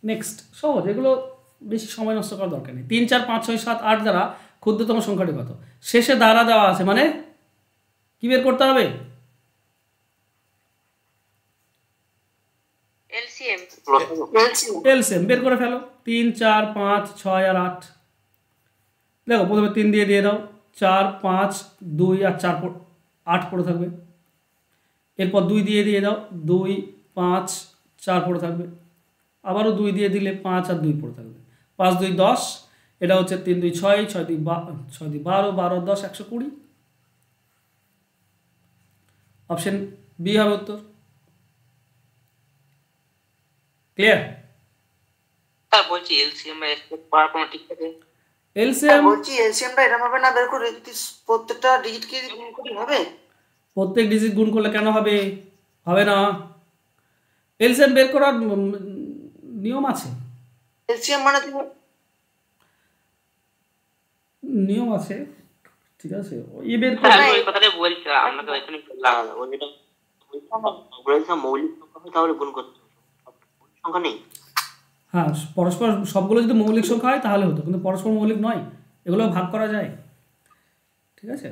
নেক্সট, সহজ, এগুলো বেশি সময় নষ্ট করার দরকার নেই। 3, 4, 5, 6, 7, 8 দ্বারা ক্ষুদ্রতম সংখ্যাটি কত? শেষে দ্বারা দেওয়া আছে, মানে কি বের করতে হবে? এলসিএম বের করে ফেলো। 3, 4, 5, 6 আর 8, দেখো প্রথমে 3 দিয়ে দাও, 4, 5, 2 আর 4, 8 পড়ে থাকবে। এরপর 2 দিয়ে দাও, 2, 5, 4 পড়ে থাকবে। আবারও 2 দিয়ে দিলে 5 আর 2 পড়ে থাকবে। 5, 2, 10, এটা হচ্ছে 3, 2, 6, 6, 2, 12, 12, 10, 120, অপশন বি হবে উত্তর। ক্লিয়ার? বলছি এলসিএম বা এক্সপোর্ট করার কোনো ঠিক আছে? এলসিএম বলছি এলসিএমটা এটা ভাবে না বের করে যদি প্রত্যেকটা ডিজিট কে গুণ করি হবে? প্রত্যেক ডিজিট গুণ করলে কেন হবে? হবে না। এলসিএম বের করার নিয়ম আছে, এলসিএম মানে নিয়ম আছে, ঠিক আছে, ই বের করে ওই কথাটাই বলছি, আমরা তো এখানে বললাম ওই যেটা বলছিলাম মৌলিক সংখ্যা হয় তাহলে গুণ করতে হবে, সংখ্যা নেই। হ্যাঁ পরস্পর সবগুলো যদি মৌলিক সংখ্যা হয় তাহলে হতো, কিন্তু পরস্পর মৌলিক নয়, এগুলো ভাগ করা যায়, ঠিক আছে।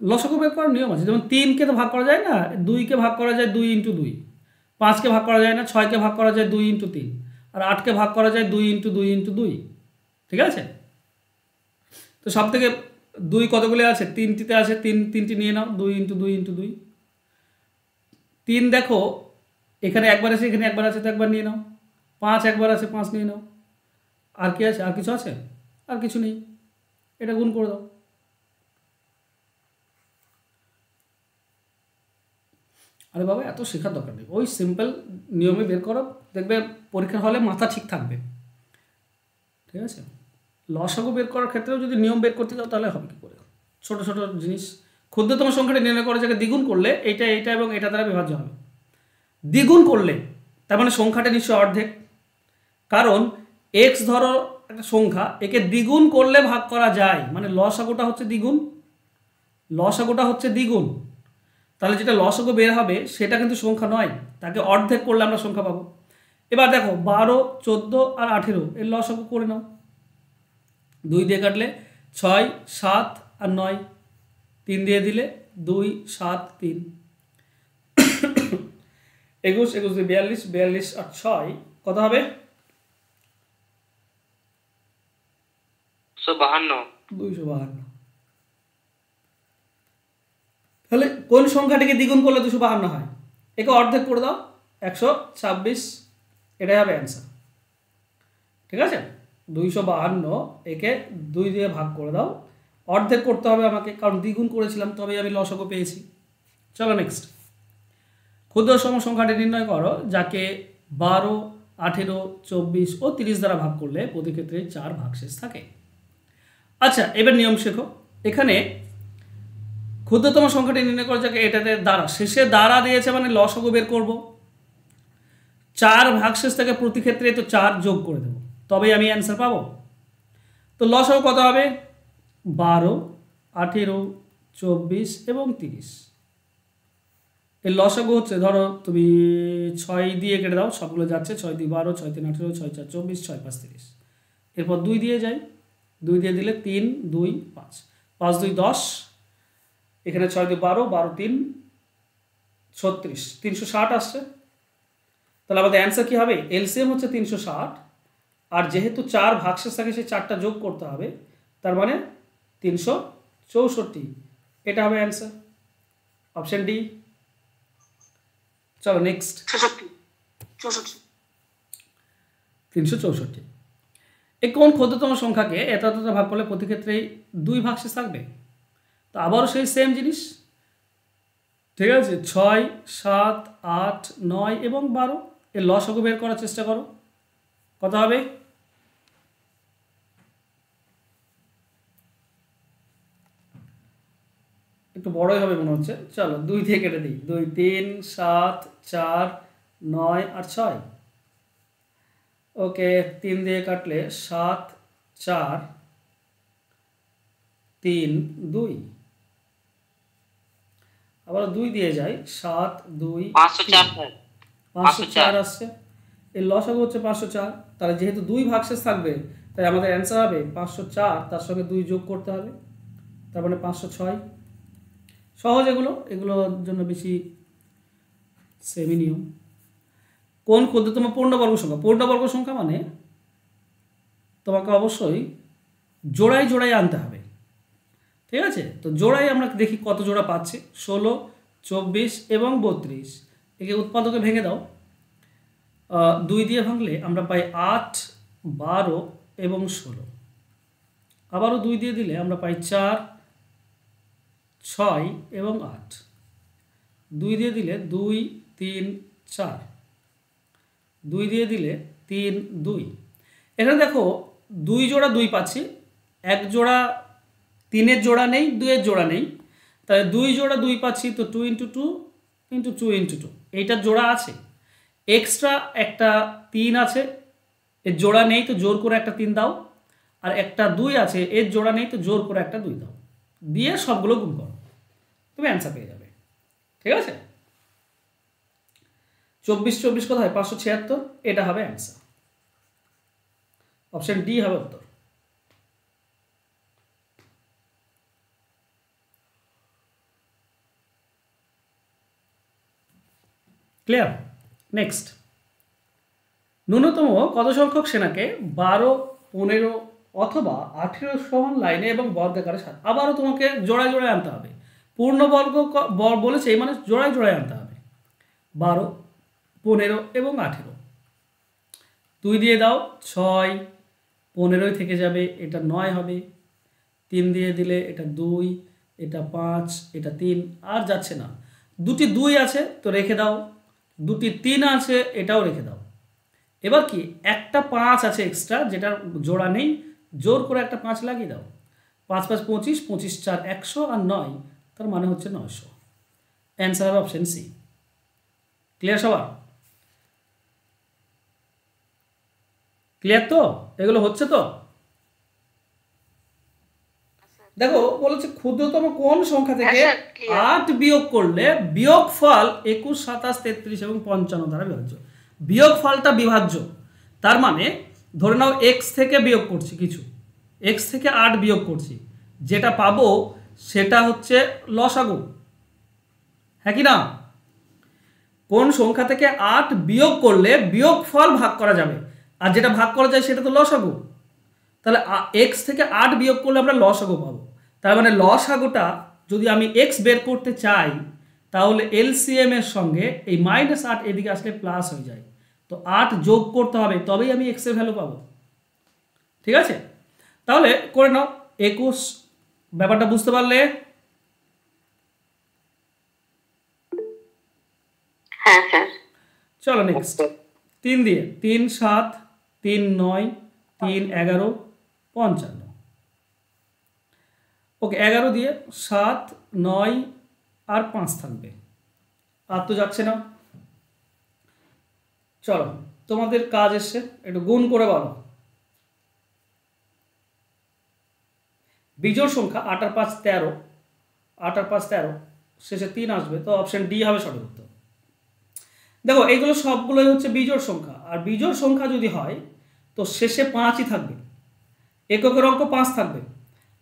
লসগু বের করার নিয়ম আছে, যেমন 3কে তো ভাগ করা যায় না, 2কে ভাগ করা যায় 2 × 2, 5কে ভাগ করা যায় না, 6কে ভাগ করা যায় 2 × 3, আর 8কে ভাগ করা যায় 2 × 2 × 2, ঠিক আছে। তো সব থেকে 2 কতগুলি আছে? 3টিতে আছে, 3টি নিয়ে নাও, 2 × 2 × 2। 3 দেখো এখানে একবার আছে, এখানে একবার আছে, তো একবার নিয়ে নাও। 5 একবার আছে, 5 নিয়ে নাও। আর কি আছে? আর কিছু আছে? আর কিছু নেই, এটা গুণ করে দাও। আরে বাবা এত শেখার দরকার নেই, ওই সিম্পল নিয়মে বের করো, দেখবে পরীক্ষার হলে মাথা ঠিক থাকবে, ঠিক আছে। লসাগু বের করার ক্ষেত্রেও যদি নিয়ম বের করতে যাও তাহলে হবে কী করে? ছোট ছোট জিনিস, ক্ষুদ্রতম সংখ্যাটি নির্ণয় করার জায়গায় দ্বিগুণ করলে এইটা এবং এটা দ্বারা বিভাজ্য হবে। দ্বিগুণ করলে তার মানে সংখ্যাটা নিশ্চয়ই অর্ধেক, কারণ এক্স ধরো একটা সংখ্যা, একে দ্বিগুণ করলে ভাগ করা যায়, মানে লসাগুটা হচ্ছে দ্বিগুণ, লসাগুটা হচ্ছে দ্বিগুণ। তাহলে যেটা লসাগু বের হবে সেটা কিন্তু সংখ্যা নয়, তাকে অর্ধেক করলে আমরা সংখ্যা পাবো। এবার দেখো 12, 14 আর 18 এর লসাগু করে নাও। 2 দিয়ে কাটলে 6, 7 আর 9, 3 দিয়ে দিলে 2, 7, 3, 21, 21 দিয়ে 42, 42 আর 6 কত হবে? 252। 252। তাহলে কোন সংখ্যাটিকে দ্বিগুণ করলে 252 হয়? একে অর্ধেক করে দাও, 126, এটাই হবে অ্যান্সার। ঠিক আছে, 252 একে 2 দিয়ে ভাগ করে দাও, অর্ধেক করতে হবে আমাকে, কারণ দ্বিগুণ করেছিলাম তবেই আমি লসাগু পেয়েছি। চলো নেক্সট, ক্ষুদ্রতম সংখ্যাটি নির্ণয় করো যাকে 12, 18, 24 ও 30 দ্বারা ভাগ করলে প্রতি ক্ষেত্রে 4 ভাগশেষ থাকে। আচ্ছা, এবার নিয়ম শেখো। এখানে ক্ষুদ্রতম সংখ্যাটি নির্ণয় করা যাকে এটাতে দ্বারা, শেষে দ্বারা দিয়েছে মানে লসাগু বের করব। 4 ভাগশেষ থেকে প্রতি ক্ষেত্রে তো 4 যোগ করে দেবো, তবেই আমি অ্যান্সার পাবো। তো লসাগু কত হবে? 12, 18, 24 এবং 30। এর লসাগু হচ্ছে, ধরো তুমি 6 দিয়ে কেটে দাও, সবগুলো যাচ্ছে, 6 2 12, 6 3 18, 6 4 24, 6 5 30। এরপর 2 দিয়ে যাই, 2 দিয়ে দিলে 3, 2, 5, 5 2 10, এখানে 6 2 12, 12 3 36, 360 আসছে। তাহলে আমাদের অ্যান্সার কি হবে? এলসিএম হচ্ছে 360, আর যেহেতু 4 ভাগশেষ থাকে সেই 4টা যোগ করতে হবে, তার মানে 364, এটা হবে অ্যান্সার, অপশন ডি। চলো নেক্সট, 364। এই কোন ক্ষুদ্রতম সংখ্যাকে এতটা ভাগ করলে প্রতি ক্ষেত্রেই 2 ভাগশেষ থাকবে? তো আবারও সেই সেম জিনিস, ঠিক আছে, 6, 7, 8, 9 এবং 12 এর লসাগু বের করার চেষ্টা করো, কত হবে? একটু বড়ই হবে মনে হচ্ছে। চলো 2 দিয়ে কেটে দিই, 2, 3, 7, 4, 9 আর 6। ওকে, 3 দিয়ে কাটলে 7, 4, 3, 2, আবার 2 দিয়ে যাই, 7, 2, 504। 504 আসছে। এর লসাগু হচ্ছে 504, তাহলে যেহেতু 2 ভাগশেষ থাকবে তাই আমাদের অ্যান্সার হবে 504, তার সঙ্গে 2 যোগ করতে হবে, তার মানে 506। সহজ, এগুলোর জন্য বেশি সেমি নিয়ম। কোন ক্ষুদ্রতম পূর্ণবর্গ সংখ্যা? পূর্ণবর্গ সংখ্যা মানে তোমাকে অবশ্যই জোড়ায় জোড়ায় আনতে হবে, ঠিক আছে? তো জোড়ায় আমরা দেখি কত জোড়া পাচ্ছি, 16, 24 এবং 32। একে উৎপাদকে ভেঙে দাও, 2 দিয়ে ভাঙলে আমরা পাই 8, 12 এবং 16। আবারও 2 দিয়ে দিলে আমরা পাই 4, 6 এবং 8। 2 দিয়ে দিলে 2, 3, 4। 2 দিয়ে দিলে 3, 2। এখানে দেখো 2 জোড়া 2 পাচ্ছি, 1 জোড়া 3-এর জোড়া নেই, 2-এর জোড়া নেই, তাহলে 2 জোড়া 2 পাচ্ছি, তো 2 × 2 × 2 × 2 এইটার জোড়া আছে। এক্সট্রা একটা 3 আছে, এর জোড়া নেই, তো জোর করে একটা 3 দাও, আর একটা 2 আছে, এর জোড়া নেই, তো জোর করে একটা 2 দাও, দিয়ে সবগুলো গুণ করো, তুমি অ্যান্সার পেয়ে যাবে। ঠিক আছে, 24, 24 কত হয়? 576, এটা হবে অ্যান্সার, অপশন ডি হবে উত্তর। ক্লিয়ার? নেক্সট, ন্যূনতম কত সংখ্যক সেনাকে 12, 15 অথবা 18 সমান লাইনে এবং বর্গাকারে সাজানো? আবারও তোমাকে জোড়ায় জোড়ায় আনতে হবে। পূর্ণবর্গ বলেছে, এই মানে জোড়ায় জোড়ায় আনতে হবে। 12, 15 এবং 18। 2 দিয়ে দাও, 6, 15 থেকে যাবে, এটা 9 হবে। 3 দিয়ে দিলে এটা 2, এটা 5, এটা 3, আর যাচ্ছে না। 2টি 2 আছে তো রেখে দাও, 2টি 3 আছে, এটাও রেখে দাও। এবার কি, একটা 5 আছে এক্সট্রা, যেটার জোড়া নেই, জোর করে একটা 5 লাগিয়ে দাও। 5 5 25, 25 4 100 আর 9, তার মানে হচ্ছে 900। অ্যান্সার হবে অপশন সি। ক্লিয়ার সবার? ক্লিয়ার তো? এগুলো হচ্ছে তো? দেখো বলেছে ক্ষুদ্রতম কোন সংখ্যা থেকে হ্যাঁ, স্যার, clear। 8 বিয়োগ করলে বিয়োগফল 21, 27, 33 এবং 55 দ্বারা বিভাজ্য। বিয়োগফলটা বিভাজ্য, তার মানে ধরে নাও এক্স থেকে বিয়োগ করছি কিছু, এক্স থেকে 8 বিয়োগ করছি, যেটা পাবো সেটা হচ্ছে লসাগু, হ্যাঁ কি না? কোন সংখ্যা থেকে 8 বিয়োগ করলে বিয়োগফল ভাগ করা যাবে, আর যেটা ভাগ করা যায় সেটা তো লসাগু। তাহলে এক্স থেকে 8 বিয়োগ করলে আমরা লসাগু পাবো। তার মানে লসাগুটা যদি আমি এক্স বের করতে চাই তাহলে এলসিএম এর সঙ্গে এই -8 এদিকে আসলে প্লাস হয়ে যায়, তো 8 যোগ করতে হবে তবেই আমি এক্স এর ভ্যালু পাবো। ঠিক আছে, তাহলে করে নাও 21। ব্যাপারটা বুঝতে পারলে? হ্যাঁ স্যার। চলো নেক্সট 3 দিয়ে 3, 7, 3, 9, 3, 11, 55। ওকে 11 দিয়ে 7, 9 আর 5 থাকবে, আর তো যাচ্ছে না। চলো তোমাদের কাজ এসছে, একটু গুণ করে বলো। বিজোড় সংখ্যা 8 আর 5 13, 8 আর 5 13, শেষে 3 আসবে, তো অপশন ডি হবে সঠিক উত্তর। দেখো এইগুলো সবগুলোই হচ্ছে বিজোড় সংখ্যা, আর বিজোড় সংখ্যা যদি হয় তো শেষে 5ই থাকবে, এককের অঙ্ক 5 থাকবে,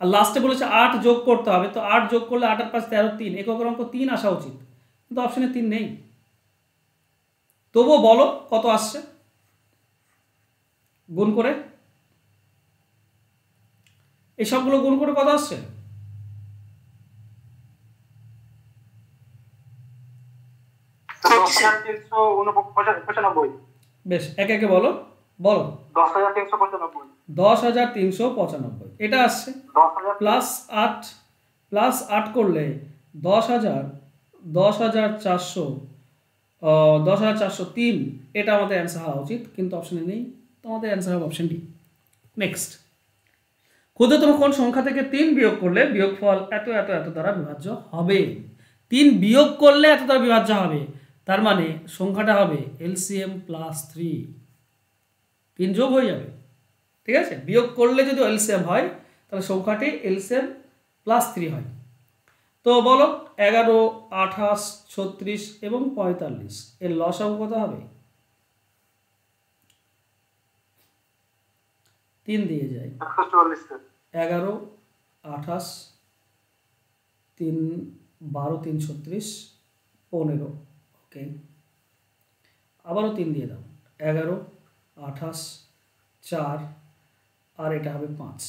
আর লাস্টে বলেছে 8 যোগ করতে হবে, তো 8 যোগ করলে 8 আর 5 13, 3, এককের অঙ্ক 3 আসা উচিত, কিন্তু অপশনে 3 নেই। তবুও বলো কত আসছে গুণ করে, এই সবগুলো গুণ করে কত আসছে? বেশ, একে একে বলো বলো। 10,395। 10,395 এটা আসছে, প্লাস 8 করলে 10,000, 10,400, 10,403, এটা আমাদের অ্যান্সার হওয়া উচিত, কিন্তু অপশনে নেই, তোমাদের অ্যান্সার হবে অপশন ডি। নেক্সট, ক্ষুদ্রতম কোন সংখ্যা থেকে 3 বিয়োগ করলে বিয়োগফল এত এত এত দ্বারা বিভাজ্য হবে? 3 বিয়োগ করলে এত দ্বারা বিভাজ্য হবে, তার মানে সংখ্যাটা হবে এলসিএম প্লাস 3, 3 যোগ হয়ে যাবে। ঠিক আছে, বিয়োগ করলে যদি এলসিএম হয় তাহলে সংখ্যাটি এলসিএম প্লাস 3 হয়। তো বলো 11, 28, 36 এবং 45 এর লসাগু কত হবে? 3 দিয়ে যায় 11, 28, 3, 12, 3, 36, 15। ওকে, আবারও 3 দিয়ে দাও, 11, 28, 4, আর এটা হবে 5,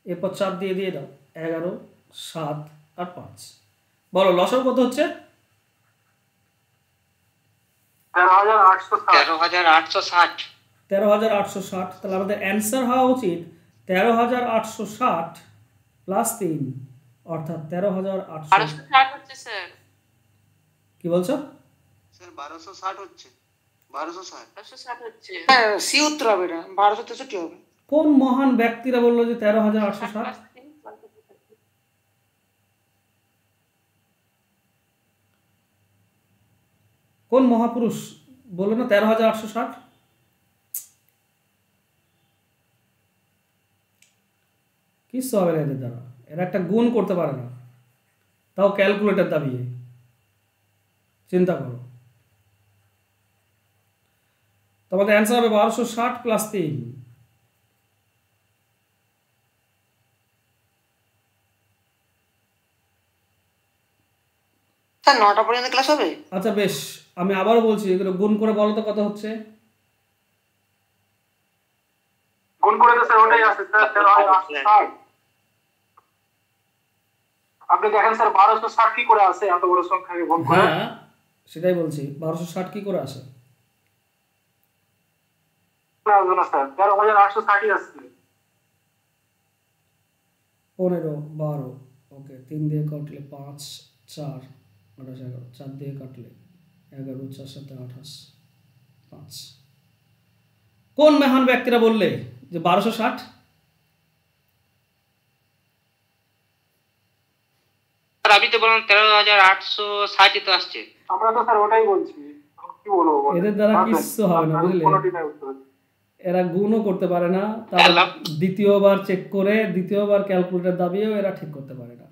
এরপর 4 দিয়ে দাও, 11, 7 আর 5। বলো লসাগু কত হচ্ছে? 13,860। 13,860। তাহলে আমাদের অ্যান্সার হওয়া উচিত 13,860 প্লাস 3, অর্থাৎ 13,860। 1260 হচ্ছে স্যার। কি বলছো? স্যার 1260 হচ্ছে, 1260। 1260 হচ্ছে। হ্যাঁ সি উত্তর হবে না, 1263 হবে। কোন মহান ব্যক্তিরা বললো যে 13,860? কোন মহাপুরুষ বললো না 13,860? কিচ্ছু হবে না এদের দ্বারা, এরা একটা গুণ করতে পারে না, তাও ক্যালকুলেটর দাবিয়ে। চিন্তা করো, তোমাদের অ্যান্সার হবে 1260 প্লাস 3। স্যার 9টা পর্যন্ত ক্লাস হবে? আচ্ছা বেশ, আমি আবারও বলছি, এগুলো গুণ করে বলো তো কত হচ্ছে। গুণ করে তো স্যার ওটাই আছে স্যার 13,860। আপনি দেখেন স্যার 1260 কি করে আছে এত বড় সংখ্যাকে গুণ করে? হ্যাঁ সেটাই বলছি, 1260 কি করে আসে? না না স্যার 13,860 আসছে। 15, 12, ওকে 3 দিয়ে কাটলে 5, 4, 28, 11, 4 দিয়ে কাটলে 11, 4, 7, 28, 5। কোন মহান ব্যক্তিরা বললে যে 1260? আমি তো বললাম 13,860 তো আসছে। আমরা তো স্যার ওটাই বলছি, কি বলবো? এদের দ্বারা কিচ্ছু হবে না, বুঝলে? এরা গুণও করতে পারে না, তারা দ্বিতীয়বার চেক করে দ্বিতীয়বার ক্যালকুলেটর দাবিয়েও এরা ঠিক করতে পারে না।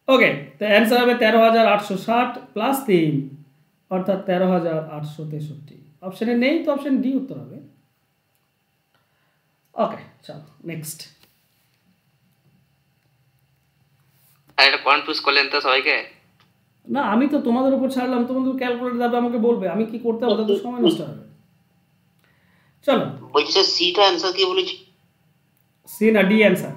ওকে, তো অ্যান্সার হবে 13,860 প্লাস 3 অর্থাৎ 13,863। অপশনে নেই তো অপশন ডি উত্তর হবে। ওকে চলো নেক্সট। আর এটা কনফিউজ করলেন তো সবাইকে। না আমি তো তোমাদের উপর ছাড়লাম, তোমাদের ক্যালকুলেটর দাবে আমাকে বলবে আমি কি করতে হবে, তো সময় নষ্ট হবে। চলো বলছি স্যার সিটা অ্যান্সার কি বলেছি? সি না ডি অ্যান্সার।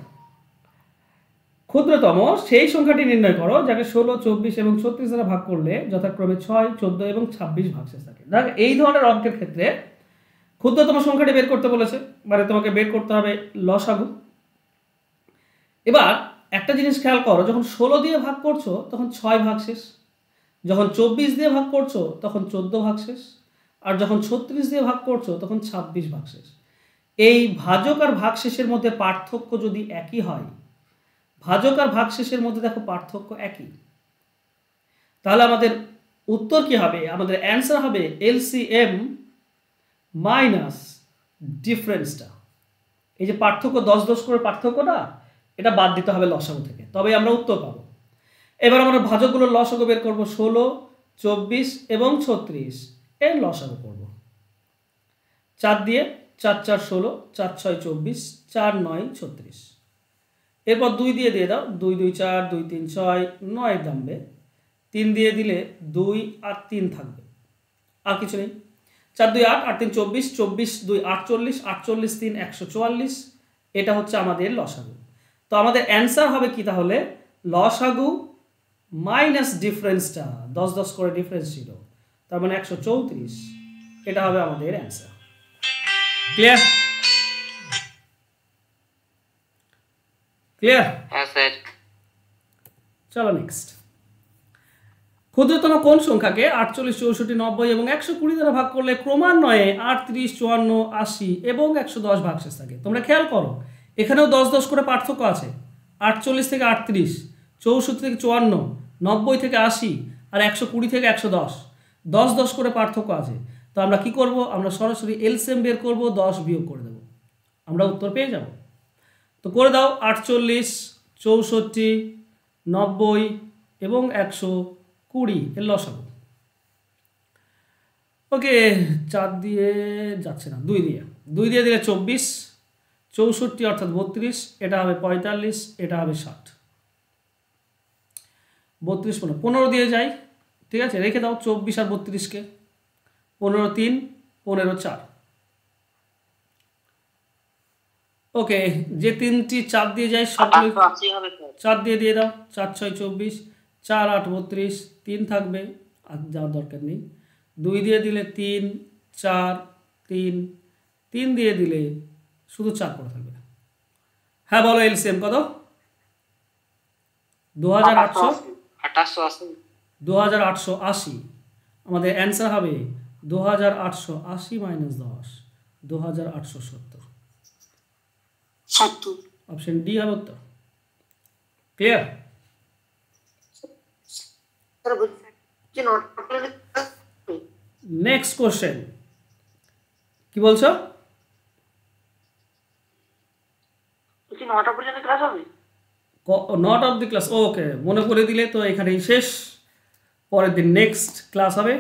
ক্ষুদ্রতম সেই সংখ্যাটি নির্ণয় করো যাকে 16, 24 এবং 36 দ্বারা ভাগ করলে যথাক্রমে 6, 14 এবং 26 ভাগশেষ থাকে। দেখ এই ধরনের অঙ্কের ক্ষেত্রে ক্ষুদ্রতম সংখ্যাটি বের করতে বলেছে, মানে তোমাকে বের করতে হবে লসাগু। এবার একটা জিনিস খেয়াল করো, যখন 16 দিয়ে ভাগ করছো তখন 6 ভাগশেষ, যখন 24 দিয়ে ভাগ করছো তখন 14 ভাগশেষ, আর যখন 36 দিয়ে ভাগ করছো তখন 26 ভাগশেষ। এই ভাজক আর ভাগশেষের মধ্যে পার্থক্য যদি একই হয়, ভাজক আর ভাগশেষের মধ্যে দেখো পার্থক্য একই, তাহলে আমাদের উত্তর কি হবে? আমাদের অ্যান্সার হবে এলসিএম মাইনাস ডিফারেন্সটা। এই যে পার্থক্য 10 করে পার্থক্যটা, এটা বাদ দিতে হবে লসাগু থেকে, তবে আমরা উত্তর পাবো। এবার আমরা ভাজকগুলোর লসাগু বের করবো। 16, 24 এবং 36 এর লসাগু করব। 4 দিয়ে 4 4 16, 4 6 24, 4 9 36। এরপর 2 দিয়ে দাও, 2 2 4, 2 3 6, 9 দামবে। 3 দিয়ে দিলে 2 আর 3 থাকবে, আর কিছু নেই। 4 2 8, 8 3 24, 24 2 48, 48 3 144। এটা হচ্ছে আমাদের লসাগু। তো আমাদের অ্যান্সার হবে কি তাহলে? লসাগু মাইনাস ডিফারেন্সটা, 10 করে ডিফারেন্স ছিল, তার মানে 134। এটা হবে আমাদের অ্যান্সার। ক্লিয়ার? ক্লিয়ার? হ্যাঁ স্যার। চলো নেক্সট। ক্ষুদ্রতম কোন সংখ্যাকে 48, 64, 90 এবং 120 দ্বারা ভাগ করলে ক্রমান্বয়ে 38, 54, 80 এবং 110 ভাগশেষ থাকে? তোমরা খেয়াল করো, এখানেও 10 করে পার্থক্য আছে। 48 থেকে 38, 64 থেকে 54, 90 থেকে 80 আর 120 থেকে 110, 10 করে পার্থক্য আছে। তো আমরা কি করব? আমরা সরাসরি এলসিএম বের করব, 10 বিয়োগ করে দেব, আমরা উত্তর পেয়ে যাব। তো করে দাও 48, 64, 90 এবং 120 এর লসাগু। ওকে, 4 দিয়ে যাচ্ছে না, 2 দিয়ে দিলে 24, 64 অর্থাৎ 32, এটা হবে 45, এটা হবে 60। 32 15 দিয়ে যাই, ঠিক আছে, রেখে দাও 24 আর 32কে। 15 3, 15 4। ওকে, যে 3টি 4 দিয়ে যায় সবগুলো 4 দিয়ে দাও। 4 6 24, 4 8 32, 3 থাকবে, আর যাওয়ার দরকার নেই। 2 দিয়ে দিলে 3 4 3, 3 দিয়ে দিলে শুধু 4 করে থাকবে। হ্যাঁ বলো এলসিএম কত? 2880। আমাদের অ্যান্সার হবে 2880 মাইনাস 10, 2870। অপশন ডি হবে উত্তর। ক্লিয়ার? নেক্সট কোশ্চেন, কি বলছো? 9টা পর্যন্ত ক্লাস হবে? Not of the class. Okay, মনে করে দিলে তো এখানেই শেষ। পরের দিন নেক্সট ক্লাস হবে।